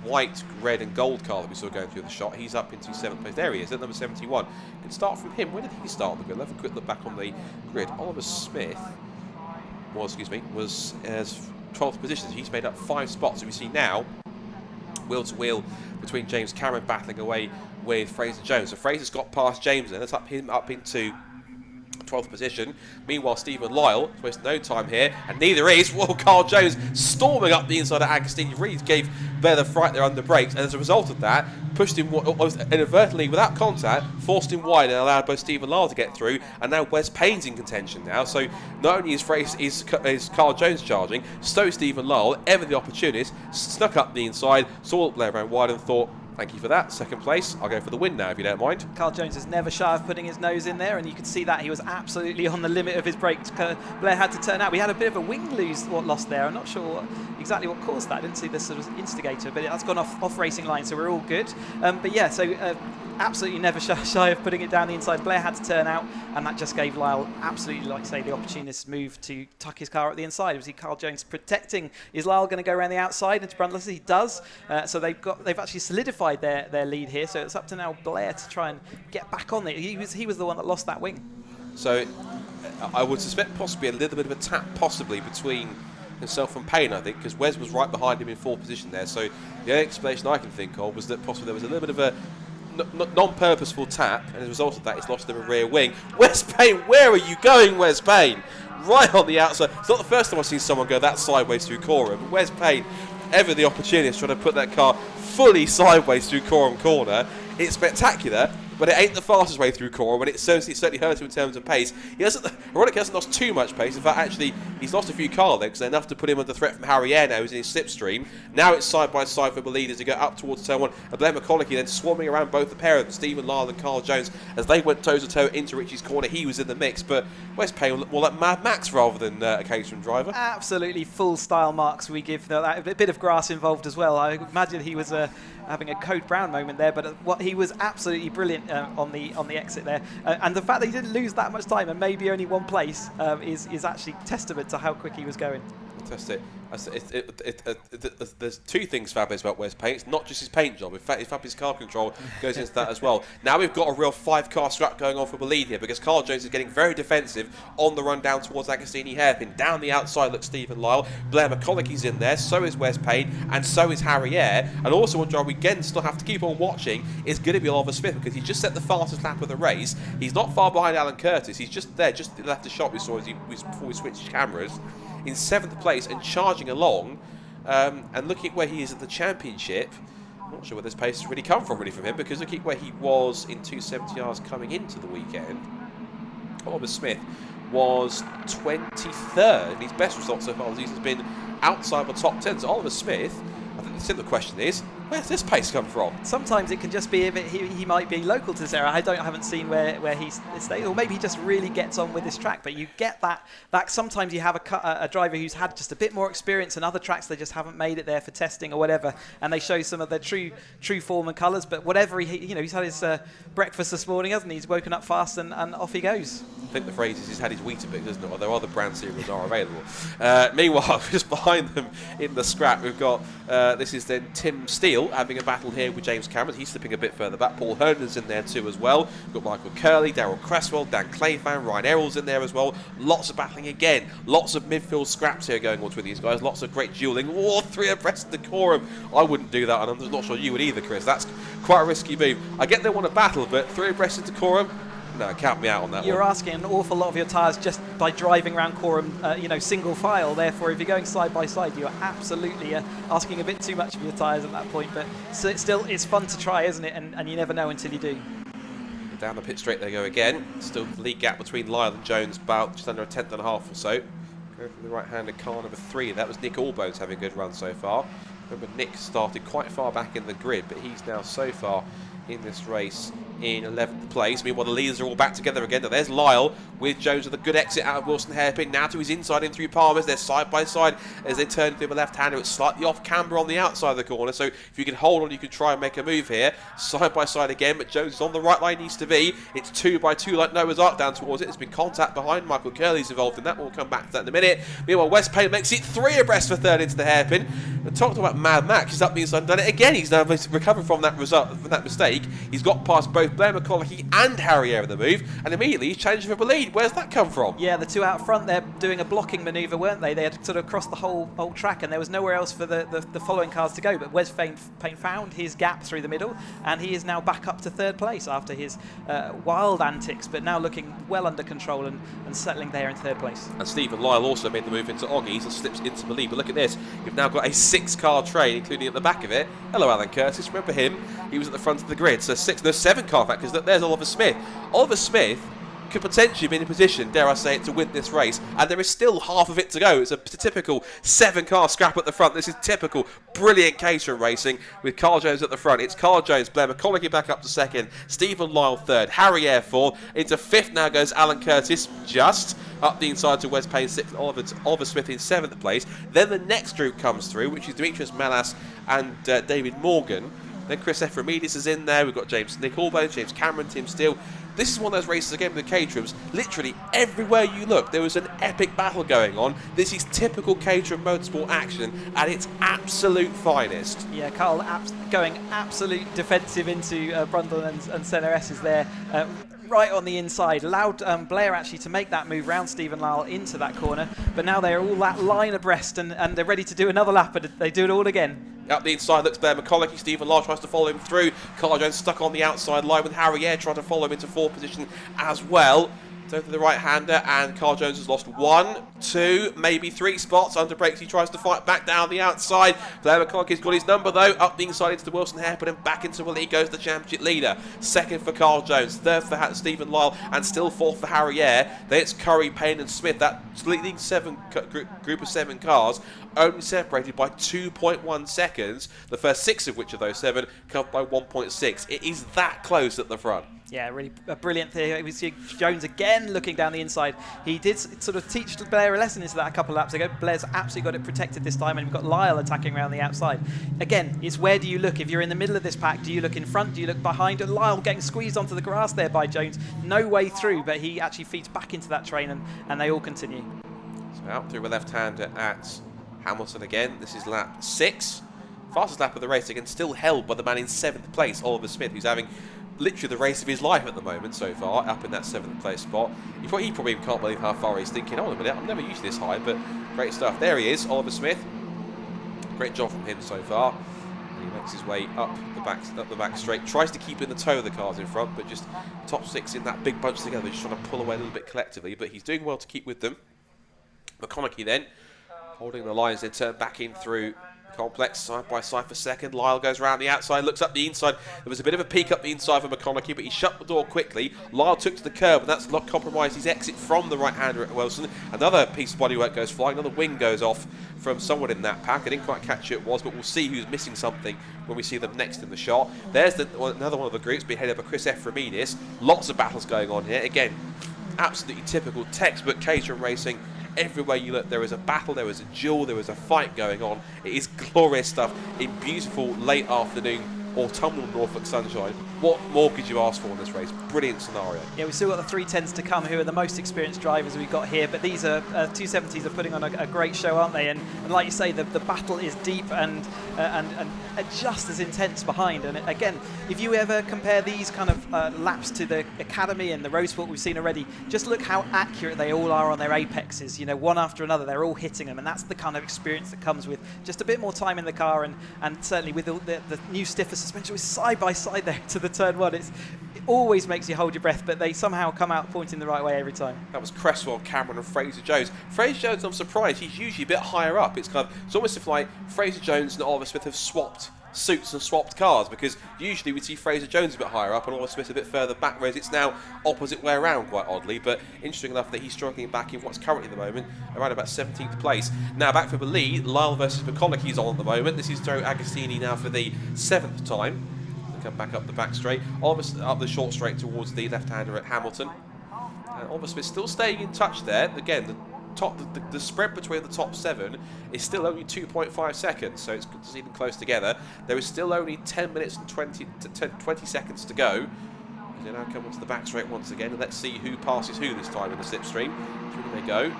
white, red and gold car that we saw going through the shot. He's up into 7th place. There he is at number 71. Can start from him. Where did he start on the grid? Let's have a quick look back on the grid. Oliver Smith was as 12th position. He's made up 5 spots. And we see now wheel to wheel between James Cameron battling away with Fraser Jones. So Fraser's got past James then. That's up into 12th position. Meanwhile, Stephen Lyle is wasting no time here, and neither is Carl Jones storming up the inside of Agostini. Really gave Blair the fright there under brakes, and as a result of that, pushed him inadvertently without contact, forced him wide and allowed both Stephen Lyle to get through, and now Wes Payne's in contention now. So not only is Carl Jones charging, so Stephen Lyle, ever the opportunist, snuck up the inside, saw Blair around wide and thought, thank you for that. 2nd place. I'll go for the win now, if you don't mind.
Carl Jones is never shy of putting his nose in there, and you could see that he was absolutely on the limit of his brakes. Blair had to turn out. We had a bit of a wing loss there. I'm not sure exactly what caused that. I didn't see the sort of instigator, but that's gone off racing line, so we're all good. But yeah, so absolutely never shy of putting it down the inside. Blair had to turn out, and that just gave Lyle absolutely, like I say, the opportunist move to tuck his car at the inside. We see Carl Jones protecting. Is Lyle going to go around the outside into Brundless? He does. So they've actually solidified their lead here. So it's up to now Blair to try and get back on it. He was the one that lost that wing.
So I would suspect possibly a little bit of a tap possibly between himself and Payne, I think, because Wes was right behind him in 4th position there. So the only explanation I can think of was that possibly there was a little bit of a non-purposeful tap, and as a result of that, he's lost the rear wing. Wes Payne, where are you going, Wes Payne? Right on the outside. It's not the first time I've seen someone go that sideways through Coram, but Wes Payne, ever the opportunist, trying to put that car fully sideways through Coram Corner. It's spectacular, but it ain't the fastest way through Coram, and it certainly hurts him in terms of pace. He hasn't lost too much pace. In fact, actually, he's lost a few car lengths, enough to put him under threat from Harry Air now, who's in his slipstream. Now it's side by side for the leaders to go up towards turn 1. And Blair McConaughey then swarming around both the pair of them, Stephen Lyle and Carl Jones, as they went toe-to-toe into Richie's corner. He was in the mix, but Wes Payne more like Mad Max rather than a Caterham driver.
Absolutely full style marks we give. A bit of grass involved as well. I imagine he was having a Code Brown moment there, but he was absolutely brilliant on the exit there, and the fact that he didn't lose that much time and maybe only 1 place is actually testament to how quick he was going.
Fantastic. There's two things fabulous about Wes Paint. It's not just his paint job. In fact, his car control goes into that as well. Now we've got a real 5-car scrap going on for the lead here because Carl Jones is getting very defensive on the run down towards Agostini hairpin. Down the outside looks Stephen Lyle. Blair McCulloch's in there. So is Wes Paint, and so is Harry Eyre. And also one job we again still have to keep on watching is going to be Oliver Smith because he's just set the fastest lap of the race. He's not far behind Alan Curtis. He's just there, just left the shot we saw before we switched cameras. In 7th place and charging along, and looking at where he is at the championship, I'm not sure where this pace has really come from him, because looking at where he was in 270Rs coming into the weekend, Oliver Smith was 23rd. His best result so far this season has been outside the top 10. So Oliver Smith, I think the simple question is, where's this pace come from?
Sometimes it can just be he might be local to this area. I haven't seen where he's stayed, or maybe he just really gets on with this track. But you get that sometimes you have a driver who's had just a bit more experience, and other tracks they just haven't made it there for testing or whatever, and they show some of their true form and colours. But whatever he's had his breakfast this morning, hasn't he? He's woken up fast and off he goes.
I think the phrase is he's had his Weetabix, isn't it? Although other brand cereals are available. Meanwhile, just behind them in the scrap, we've got this is then Tim Steele having a battle here with James Cameron. He's slipping a bit further back. Paul Herndon's in there too as well. We've got Michael Curley, Darryl Cresswell, Dan Clayfan, Ryan Errol's in there as well. Lots of battling again. Lots of midfield scraps here going on with these guys. Lots of great duelling. Oh, 3 abreast decorum. I wouldn't do that, and I'm not sure you would either, Chris. That's quite a risky move. I get they want to battle, but 3 abreast of decorum? No, count me out on that.
You're asking an awful lot of your tyres just by driving around Coram, single file. Therefore, if you're going side by side, you're absolutely asking a bit too much of your tyres at that point. But so it's fun to try, isn't it? And you never know until you do.
Down the pit straight they go again. Still the lead gap between Lyle and Jones about just under a 10th and a half or so. Go for the right-handed car number 3. That was Nick Allbones having a good run so far. Remember, Nick started quite far back in the grid, but he's now so far in this race in 11th place. Meanwhile, the leaders are all back together again. Now, there's Lyle with Jones with a good exit out of Wilson hairpin. Now to his inside in through Palmer's. They're side by side as they turn through the left-hander. It's slightly off camber on the outside of the corner. So if you can hold on, you can try and make a move here. Side by side again, but Jones is on the right line he needs to be. It's 2 by 2 like Noah's Ark down towards it. There's been contact behind. Michael Curley's involved in that. We'll come back to that in a minute. Meanwhile, Wes Payne makes it 3 abreast for 3rd into the hairpin. And talked about Mad Max. He's up the inside and done it again. He's now recovered from that result, from that mistake. He's got past both Blair McCulloch and Harry Eyre in the move, and immediately he's challenging for the lead. Where's that come from?
Yeah, the 2 out front, they're doing a blocking manoeuvre, weren't they? They had sort of crossed the whole track, and there was nowhere else for the following cars to go. But Wes Payne found his gap through the middle, and he is now back up to 3rd place after his wild antics, but now looking well under control and settling there in 3rd place.
And Stephen Lyle also made the move into Oggies and slips into the lead. But look at this. You've now got a 6-car train, including at the back of it. Hello, Alan Curtis. Remember him? He was at the front of the grid. So 7-car fact, because there's Oliver Smith. Oliver Smith could potentially be in a position, dare I say it, to win this race, and there is still half of it to go. It's a typical 7-car scrap at the front. This is typical brilliant Caterham racing with Carl Jones at the front. It's Carl Jones, Blair McCulloch back up to 2nd, Stephen Lyle 3rd, Harry Eyre 4th, into 5th now goes Alan Curtis, just up the inside to Wes Payne 6th, Oliver Smith in 7th place. Then the next group comes through, which is Demetrius Malas and David Morgan. Then Chris Ephraimidis is in there. We've got Nick Allbones, James Cameron, Tim Steele. This is one of those races again with the Caterhams. Literally everywhere you look, there was an epic battle going on. This is typical Caterham motorsport action at its absolute finest.
Yeah, Carl going absolute defensive into Brundle and Senna S's there. Right on the inside, allowed Blair actually to make that move round Stephen Lyle into that corner, but now they're all that line abreast and they're ready to do another lap, but they do it all again.
Up the inside looks Blair McCulloch. Stephen Lyle tries to follow him through. Carl Jones stuck on the outside line with Harry Eyre trying to follow him into 4th position as well. So to the right-hander, and Carl Jones has lost 1, 2, maybe 3 spots. Under brakes, he tries to fight back down the outside. Blair McCulloch has got his number though. Up the inside into the Wilson hairpin and back into the lead goes the championship leader. 2nd for Carl Jones, 3rd for Stephen Lyle, and still 4th for Harry Eyre. Then it's Curry, Payne and Smith. That leading group of 7 cars only separated by 2.1 seconds. The first 6 of which of those 7 covered by 1.6. It is that close at the front.
Yeah, really a brilliant thing. We see Jones again looking down the inside. He did sort of teach Blair a lesson into that a couple of laps ago. Blair's absolutely got it protected this time, and we've got Lyle attacking around the outside. Again, it's where do you look? If you're in the middle of this pack, do you look in front? Do you look behind? And Lyle getting squeezed onto the grass there by Jones. No way through, but he actually feeds back into that train, and they all continue.
So out through the left-hander at Hamilton again. This is lap 6. Fastest lap of the race again, still held by the man in 7th place, Oliver Smith, who's having literally the race of his life at the moment so far, up in that 7th place spot. He probably can't believe how far he's thinking, hold on a minute, I'm never usually this high, but great stuff. There he is, Oliver Smith. Great job from him so far. He makes his way up the back straight, tries to keep in the toe of the cars in front, but just top 6 in that big bunch together, just trying to pull away a little bit collectively, but he's doing well to keep with them. McConaughey then, holding the lines, then turn back in through complex, side by side for second. Lyle goes around the outside, looks up the inside. There was a bit of a peek up the inside for McConaughey, but he shut the door quickly. Lyle took to the curb, and that's not compromised his exit from the right-hander at Wilson. Another piece of bodywork goes flying, another wing goes off from someone in that pack. I didn't quite catch who it was, but we'll see who's missing something when we see them next in the shot. There's another one of the groups being headed by Chris Efremidis. Lots of battles going on here. Again, absolutely typical textbook Caterham racing. Everywhere you look, there is a battle, there is a duel, there is a fight going on. It is glorious stuff in beautiful late afternoon autumnal Norfolk sunshine. What more could you ask for in this race? Brilliant scenario.
Yeah, we've still got the 310s to come, who are the most experienced drivers we've got here, but these are 270s are putting on a great show, aren't they? And like you say, the battle is deep and just as intense behind. And again, if you ever compare these kind of laps to the Academy and the Roseport we've seen already, just look how accurate they all are on their apexes. You know, one after another, they're all hitting them, and that's the kind of experience that comes with just a bit more time in the car, and certainly with the new stiffer suspension, side by side there to the turn 1. It always makes you hold your breath, but they somehow come out pointing the right way every time.
That was Cresswell, Cameron and Fraser Jones. Fraser Jones, I'm surprised, he's usually a bit higher up. It's almost as if like Fraser Jones and Oliver Smith have swapped suits and swapped cars, because usually we'd see Fraser Jones a bit higher up and Oliver Smith a bit further back, whereas it's now opposite way around, quite oddly. But interesting enough that he's struggling back in what's currently at the moment around about 17th place. Now back for the lead, Lyle versus McConaughey's on at the moment. This is Joe Agostini now for the 7th time. Come back up the back straight, Oliver up the short straight towards the left-hander at Hamilton. And Oliver Smith still staying in touch there. Again, the spread between the top 7 is still only 2.5 seconds, so it's good to see them close together. There is still only 10 minutes and 20 seconds to go. They now come onto the back straight once again, and let's see who passes who this time in the slipstream. Through they go.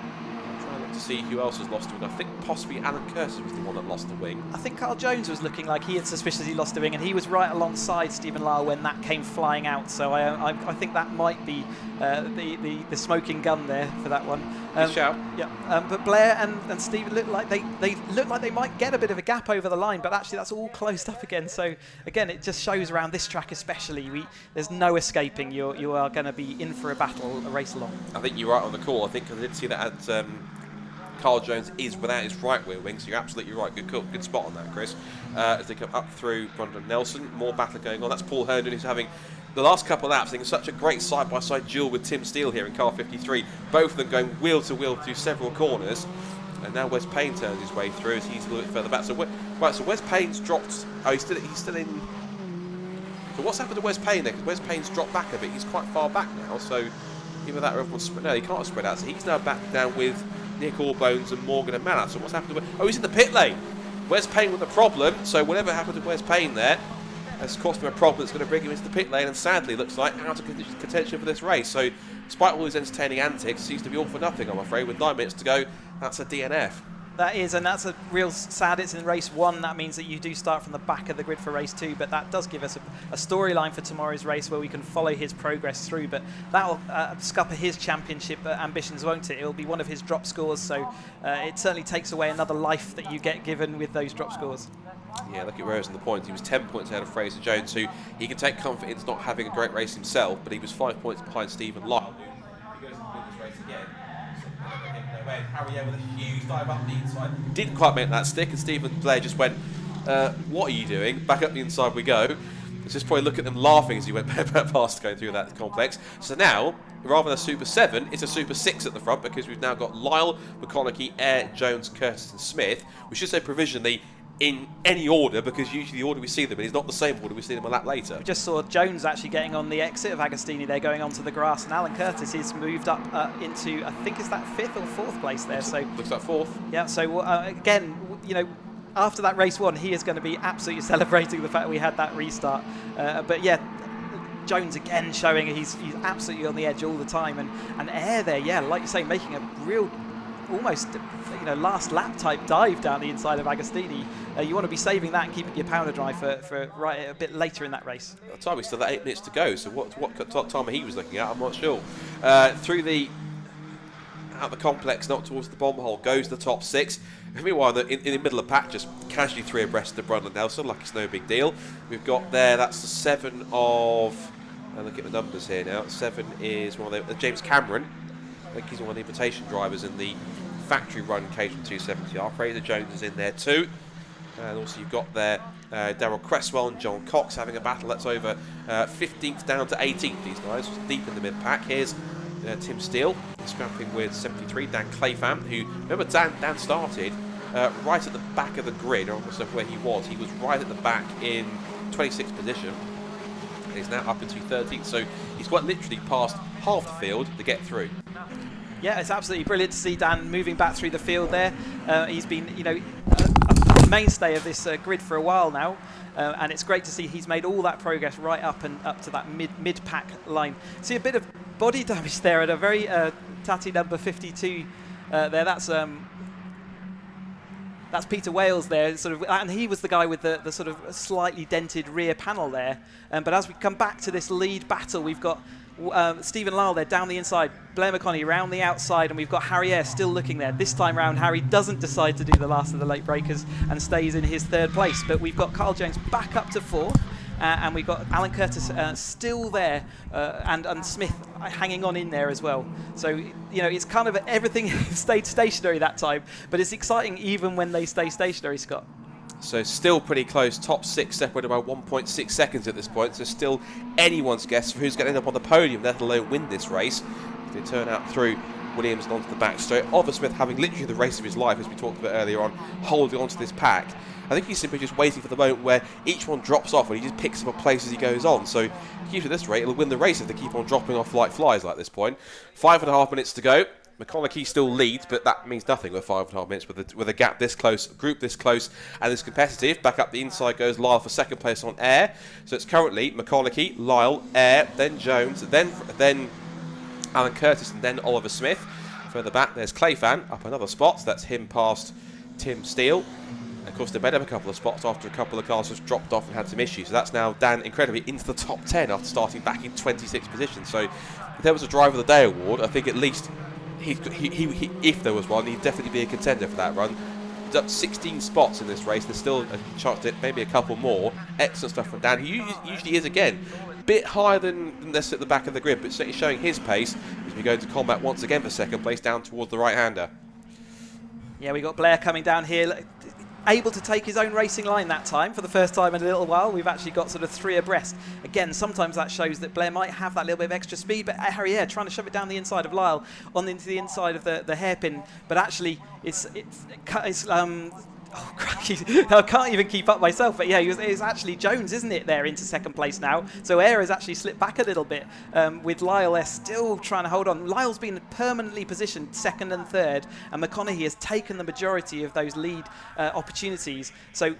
To see who else has lost a wing. I think possibly Alan Curtis was the one that lost the wing.
I think Carl Jones was looking like he had suspiciously lost the wing, and he was right alongside Stephen Lyle when that came flying out. So I think that might be the smoking gun there for that one.
Good shout.
Yeah, but Blair and Stephen look like they might get a bit of a gap over the line, but actually that's all closed up again. So again, it just shows around this track especially, there's no escaping. You are going to be in for a battle, a race along.
I think you're right on the call. I think I did see that at Carl Jones is without his right wheel wing, so you're absolutely right. Good call, good spot on that, Chris. As they come up through Brandon Nelson, more battle going on. That's Paul Herndon, who's having the last couple of laps. I think such a great side-by-side duel with Tim Steele here in car 53. Both of them going wheel to wheel through several corners. And now Wes Payne turns his way through as he's a little bit further back. So Wes Payne's dropped. Oh, he's still in. So what's happened to Wes Payne there? Because Wes Payne's dropped back a bit. He's quite far back now. So either that or everyone's spread. No, he can't spread out. So he's now back down with Nick Allbones and Morgan and Mallet. So what's happened to Wes? Oh, he's in the pit lane. Wes Payne with a problem. So whatever happened to Wes Payne there has cost him a problem that's going to bring him into the pit lane, and sadly looks like out of contention for this race. So despite all his entertaining antics, it seems to be all for nothing, I'm afraid. With 9 minutes to go, that's a DNF.
That is, and that's a real sad. It's in race 1. That means that you do start from the back of the grid for race 2, but that does give us a storyline for tomorrow's race where we can follow his progress through. But that'll scupper his championship ambitions, won't it? It'll be one of his drop scores, so it certainly takes away another life that you get given with those drop scores.
Yeah, look at Rose in the points. He was 10 points ahead of Fraser Jones, who he can take comfort in not having a great race himself, but he was 5 points behind Stephen Lyle. He goes to win this race again. Harry with a huge dive up the inside. Didn't quite make that stick, and Stephen Blair just went, what are you doing? Back up the inside we go. Let's just probably look at them laughing as he went past going through that complex. So now, rather than a Super 7, it's a Super 6 at the front, because we've now got Lyle, McConaughey, Eyre, Jones, Curtis and Smith. We should say provisionally in any order, because usually the order we see them in is not the same order we see them a lap later.
We just saw Jones actually getting on the exit of Agostini there, going onto the grass, and Alan Curtis is moved up into, I think, is that 5th or 4th place there. So
looks like 4th.
Yeah, so again, you know, after that race 1, he is going to be absolutely celebrating the fact that we had that restart. But yeah, Jones again showing he's absolutely on the edge all the time, and Eyre there, yeah, like you say, making a real almost last lap type dive down the inside of Agostini. You want to be saving that and keeping your powder dry for right a bit later in that race.
At the time, we still had 8 minutes to go, so what time he was looking at, I'm not sure. Out the complex, not towards the bomb hole, goes the top 6. Meanwhile, in the middle of the pack, just casually 3 abreast of Brundle and Nelson, like it's no big deal. We've got there, that's the 7 of... look at the numbers here now. 7 is one of the James Cameron. I think he's one of the invitation drivers in the factory run Caterham 270R. Fraser Jones is in there too. And also you've got there Darryl Cresswell and John Cox having a battle. That's over 15th down to 18th, these guys, deep in the mid-pack. Here's Tim Steele scrapping with 73, Dan Clayfam, who, remember Dan started right at the back of the grid, or almost where he was. He was right at the back in 26th position. And he's now up into 13th, so he's quite literally passed half the field to get through.
Yeah, it's absolutely brilliant to see Dan moving back through the field there. He's been, a mainstay of this grid for a while now. And it's great to see he's made all that progress right up to that mid-pack line. See a bit of body damage there at a very tatty number 52 there. That's Peter Wales there, and he was the guy with the sort of slightly dented rear panel there. But as we come back to this lead battle, we've got Stephen Lyle there down the inside, Blair McConaughey round the outside, and we've got Harry Eyre still looking there. This time round, Harry doesn't decide to do the last of the late breakers and stays in his 3rd place. But we've got Carl Jones back up to 4th, and we've got Alan Curtis still there, and Smith hanging on in there as well. So, it's kind of everything stayed stationary that time, but it's exciting even when they stay stationary, Scott.
So still pretty close, top 6 separated by 1.6 seconds at this point, so still anyone's guess for who's going to end up on the podium, let alone win this race. They turn out through Williams and onto the back straight. Oliver Smith having literally the race of his life, as we talked about earlier on, holding onto this pack. I think he's simply just waiting for the moment where each one drops off and he just picks up a place as he goes on. So if he keeps at this rate, he'll win the race if they keep on dropping off like flies like this point. 5.5 minutes to go. McConaughey still leads, but that means nothing with 5.5 minutes with a gap this close, group this close, and this competitive. Back up the inside goes Lyle for 2nd place on Eyre. So it's currently McConaughey, Lyle, Eyre, then Jones, then Alan Curtis, and then Oliver Smith. Further back, there's Clayfan up another spot. So that's him past Tim Steele. And of course, they made up a couple of spots after a couple of cars just dropped off and had some issues. So that's now Dan incredibly into the top 10 after starting back in 26th position. So if there was a Driver of the Day award, I think at least he, if there was one, he'd definitely be a contender for that run. He's up 16 spots in this race. There's still a chance to maybe a couple more. Excellent stuff from Dan. He usually is, again, a bit higher than this at the back of the grid, but certainly showing his pace as we go into combat once again for 2nd place down towards the right-hander.
Yeah, we got Blair coming down here, able to take his own racing line that time for the first time in a little while. We've actually got sort of 3 abreast. Again, sometimes that shows that Blair might have that little bit of extra speed, but Harry Eyre trying to shove it down the inside of Lyle on into the inside of the hairpin, but actually it's oh, crikey, I can't even keep up myself. But yeah, it's actually Jones, isn't it, there into 2nd place now. So Eyre has actually slipped back a little bit with Lyle there still trying to hold on. Lyle's been permanently positioned 2nd and 3rd, and McConaughey has taken the majority of those lead opportunities. So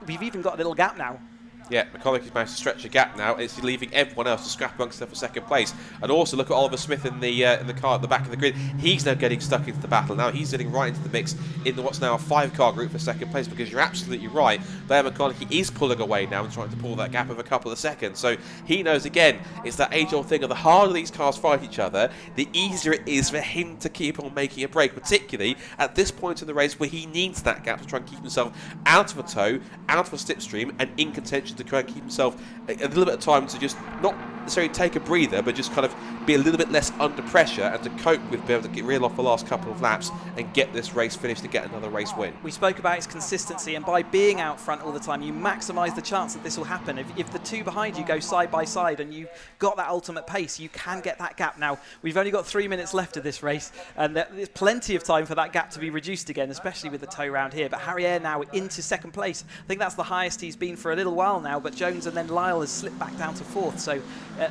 we've even got a little gap now.
Yeah, McConaughey's managed to stretch a gap now. It's leaving everyone else to scrap amongst them for 2nd place. And also look at Oliver Smith in the car at the back of the grid. He's now getting stuck into the battle. Now he's getting right into the mix in what's now a 5-car group for 2nd place, because you're absolutely right. Blair McConaughey is pulling away now and trying to pull that gap of a couple of seconds. So he knows, again, it's that age-old thing of the harder these cars fight each other, the easier it is for him to keep on making a break, particularly at this point in the race where he needs that gap to try and keep himself out of a tow, out of a slipstream, and in contention to try and keep himself a little bit of time to just not necessarily take a breather, but just kind of be a little bit less under pressure and to cope with being able to reel off the last couple of laps and get this race finished to get another race win.
We spoke about its consistency, and by being out front all the time, you maximise the chance that this will happen. If the 2 behind you go side by side and you've got that ultimate pace, you can get that gap. Now, we've only got 3 minutes left of this race, and there's plenty of time for that gap to be reduced again, especially with the tow round here. But Harry Eyre now into 2nd place. I think that's the highest he's been for a little while now, but Jones and then Lyle has slipped back down to 4th. So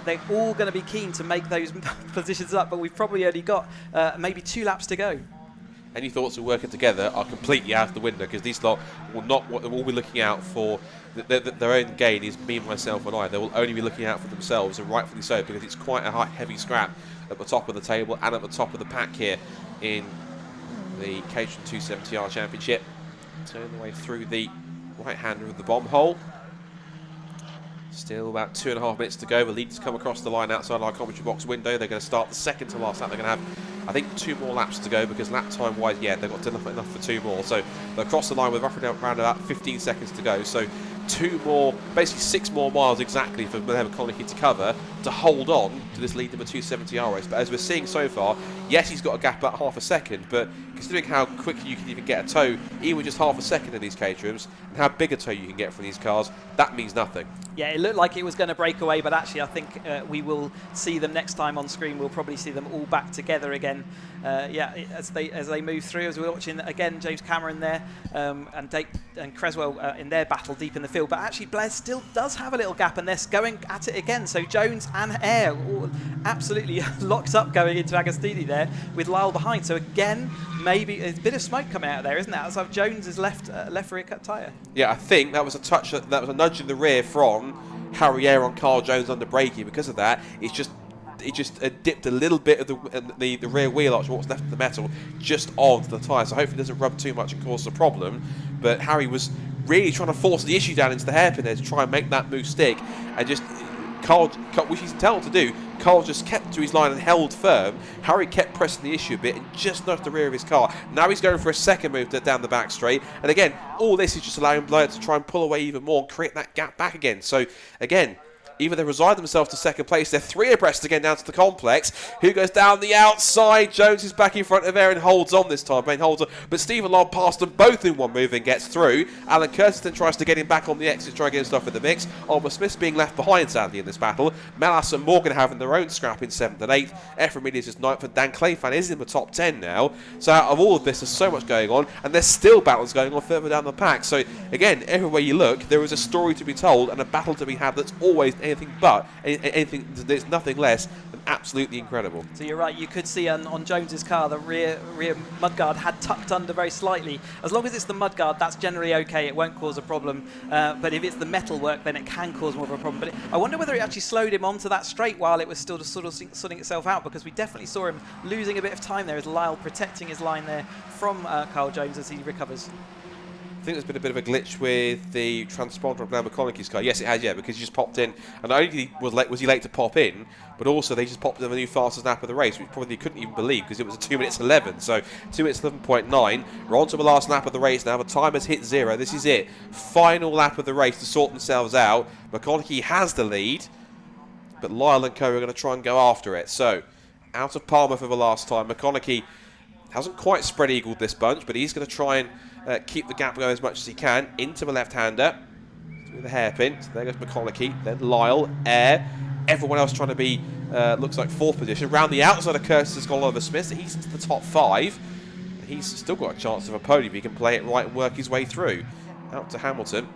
they're all going to be keen to make those positions up, but we've probably only got maybe 2 laps to go.
Any thoughts of working together are completely out of the window, because these lot will be looking out for their own gain. Is me, myself and I. They will only be looking out for themselves, and rightfully so, because it's quite a heavy scrap at the top of the table and at the top of the pack here in the Caterham 270R Championship. Turn the way through the right-hander of the bomb hole. Still about 2.5 minutes to go. The leaders come across the line outside our commentary box window. They're going to start the second to last lap. They're going to have, I think, 2 more laps to go because lap time-wise, yeah, they've got enough for 2 more. So they'll cross the line with roughly around about 15 seconds to go. So 2 more, basically 6 more miles exactly for Blair McConaughey to cover to hold on to this lead number 270R race. But as we're seeing so far, yes, he's got a gap about half a second, but considering how quickly you can even get a tow, even just half a second in these Caterhams, and how big a tow you can get from these cars, that means nothing.
Yeah, it looked like it was going to break away, but actually I think we will see them next time on screen. We'll probably see them all back together again. As they move through, as we're watching again, James Cameron there and Creswell in their battle deep in the field. But actually Blair still does have a little gap, and they're going at it again. So Jones and Air all absolutely locked up going into Agostini there with Lyle behind. So again, maybe a bit of smoke coming out of there, isn't that? As Jones is left rear cut tyre. Yeah,
I think that was a nudge in the rear from Harry Air on Carl Jones under braking. Because of that, it just dipped a little bit of the rear wheel arch, what's left of the metal, just onto the tyre. So hopefully it doesn't rub too much and cause a problem. But Harry was really trying to force the issue down into the hairpin there to try and make that move stick, and just Carl, which he's entitled to do, Carl just kept to his line and held firm. Harry kept pressing the issue a bit and just nudged the rear of his car. Now he's going for a second move down the back straight. And again, all this is just allowing Blair to try and pull away even more and create that gap back again. So again, either they resign themselves to second place, they're 3 abreast again down to the complex. Who goes down the outside? Jones is back in front of Air and holds on this time. Ben holds on, but Stephen Long passed them both in one move and gets through. Alan Curtis then tries to get him back on the exit, try and get stuff in the mix. Oliver Smith's being left behind sadly in this battle. Melas and Morgan having their own scrap in 7th and 8th. Ephraim Media's is 9th, and Dan Clayfan is in the top 10 now. So out of all of this, there's so much going on, and there's still battles going on further down the pack. So again, everywhere you look, there is a story to be told and a battle to be had that's always anything but. There's nothing less than absolutely incredible.
So you're right, you could see on Jones's car the rear mudguard had tucked under very slightly. As long as it's the mudguard, that's generally okay, it won't cause a problem. But if it's the metal work, then it can cause more of a problem. But I wonder whether it actually slowed him onto that straight while it was still just sort of sorting itself out, because we definitely saw him losing a bit of time there as Lyle protecting his line there from Carl Jones as he recovers.
I think there's been a bit of a glitch with the transponder of Blair McConaughey's car. Yes, it has, yeah, because he just popped in. And not only was he late to pop in, but also they just popped in the new fastest lap of the race, which probably couldn't even believe because it was a 2 minutes 11. So 2 minutes 11.9. We're on to the last lap of the race now. The time has hit 0. This is it. Final lap of the race to sort themselves out. McConaughey has the lead, but Lyle and Co are going to try and go after it. So out of Palmer for the last time. McConaughey hasn't quite spread eagled this bunch, but he's going to try and keep the gap going as much as he can into the left-hander through the hairpin. So there goes McConaughey, then Lyle, Air, everyone else trying to be looks like 4th position. Round the outside of Curtis has got Oliver Smith, so he's into the top 5. He's still got a chance of a podium if he can play it right and work his way through. Out to Hamilton.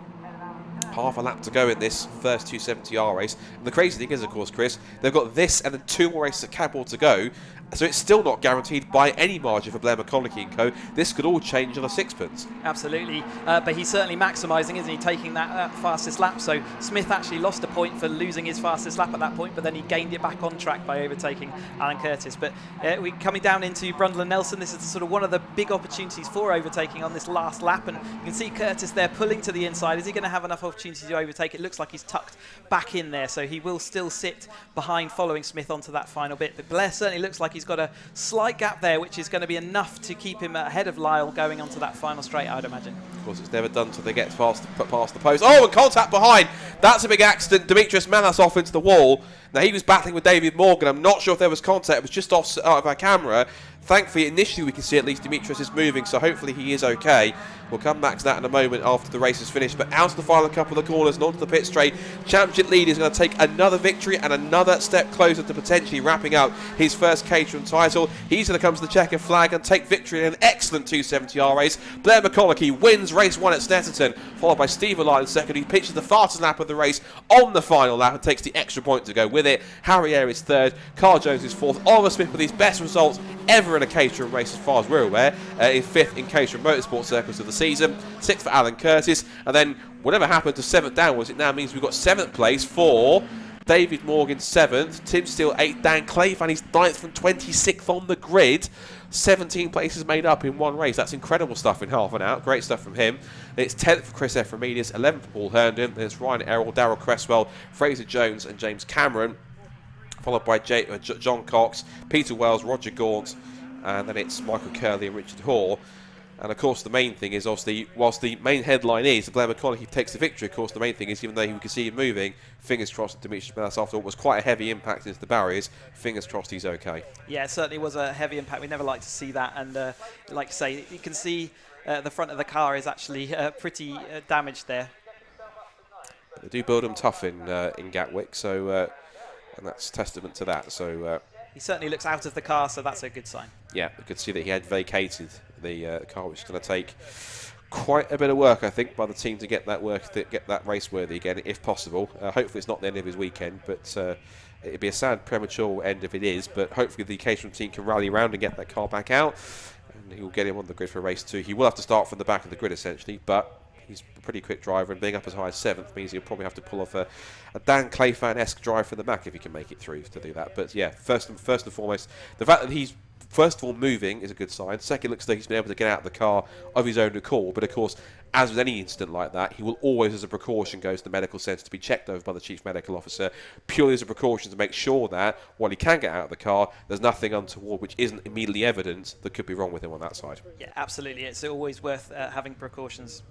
Half a lap to go in this first 270R race. And the crazy thing is, of course, Chris, they've got this and then 2 more races at Cadwell to go. So it's still not guaranteed by any margin for Blair McConaughey and co. This could all change on a sixpence.
Absolutely. But he's certainly maximising, isn't he, taking that fastest lap. So Smith actually lost a point for losing his fastest lap at that point, but then he gained it back on track by overtaking Alan Curtis. But we're coming down into Brundle and Nelson. This is sort of one of the big opportunities for overtaking on this last lap. And you can see Curtis there pulling to the inside. Is he going to have enough opportunity to overtake? It looks like he's tucked back in there, so he will still sit behind following Smith onto that final bit. But Blair certainly looks like he's got a slight gap there, which is going to be enough to keep him ahead of Lyle going onto that final straight, I would imagine.
Of course, it's never done until they get past the post. Oh, and contact behind. That's a big accident. Demetrius Manas off into the wall. Now, he was battling with David Morgan. I'm not sure if there was contact. It was just out of our camera. Thankfully, initially, we can see at least Demetrius is moving, so hopefully he is okay. We'll come back to that in a moment after the race is finished. But out of the final couple of corners and onto the pit straight, Championship lead is going to take another victory and another step closer to potentially wrapping up his first Caterham title. He's going to come to the checkered flag and take victory in an excellent 270R race. Blair McConaughey wins race 1 at Snetterton, followed by Steve Lyle in second. He pitches the fastest lap of the race on the final lap and takes the extra point to go with it. Harry Air is 3rd, Carl Jones is 4th, Oliver Smith with his best results ever in a Caterham race as far as we're aware, in 5th in Caterham Motorsport Circles of the season, 6th for Alan Curtis, and then whatever happened to 7th downwards, it now means we've got 7th place for David Morgan 7th, Tim Steele 8th, Dan Clayfan is 9th from 26th on the grid. 17 places made up in one race. That's incredible stuff in half an hour. Great stuff from him. It's 10th for Chris Ephraimidis, 11th for Paul Herndon. Then it's Ryan Errol, Darrell Cresswell, Fraser Jones and James Cameron, followed by John Cox, Peter Wells, Roger Gaunt, and then it's Michael Curley and Richard Hoare. And of course the main thing is, obviously, whilst the main headline is Blair McConaughey takes the victory, of course the main thing is, even though we can see him moving, fingers crossed that Demetrius Melas, after all, was quite a heavy impact into the barriers, fingers crossed he's okay. Yeah,
it certainly was a heavy impact. We never like to see that, and like you say, you can see the front of the car is actually pretty damaged there.
But they do build them tough in Gatwick, so and that's testament to that. So
he certainly looks out of the car, so that's a good sign.
Yeah, we could see that he had vacated the car, which is going to take quite a bit of work, I think, by the team to get that race worthy again, if possible. Hopefully it's not the end of his weekend, but it'd be a sad premature end if it is. But hopefully the Caterham team can rally around and get that car back out, and he'll get him on the grid for race 2. He will have to start from the back of the grid essentially, but he's a pretty quick driver, and being up as high as 7th means he'll probably have to pull off a Dan Clayfan-esque drive from the back if he can make it through to do that. But yeah, first and foremost, the fact that he's first of all moving is a good sign. Second, looks like he's been able to get out of the car of his own accord. But of course, as with any incident like that, he will always, as a precaution, go to the medical centre to be checked over by the Chief Medical Officer, purely as a precaution to make sure that, while he can get out of the car, there's nothing untoward which isn't immediately evident that could be wrong with him on that side.
Yeah, absolutely. It's always worth having precautions.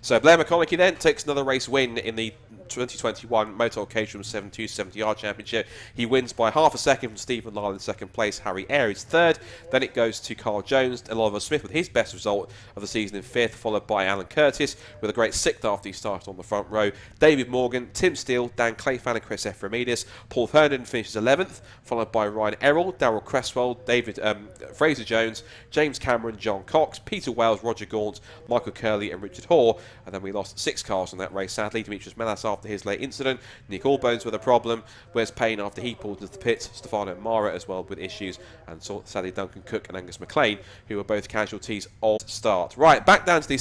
So Blair McConaughey then takes another race win in the 2021 Motor Caterham 7270R Championship. He wins by half a second from Stephen Lyle in second place. Harry Eyre is third. Then it goes to Carl Jones and Oliver Smith with his best result of the season in fifth, followed by Alan Curtis with a great sixth after he started on the front row. David Morgan, Tim Steele, Dan Clayfan and Chris Ephraimidis. Paul Herndon finishes 11th, followed by Ryan Errol, Darrell Cresswell, Fraser Jones, James Cameron, John Cox, Peter Wells, Roger Gaunt, Michael Curley and Richard Hoare. And then we lost 6 cars on that race, sadly. Demetrius Melas after his late incident, Nick Allbones with a problem, Wes Payne after he pulled into the pit, Stefano Mara as well with issues, and sadly Duncan Cook and Angus McLean, who were both casualties of start. Right, back down to the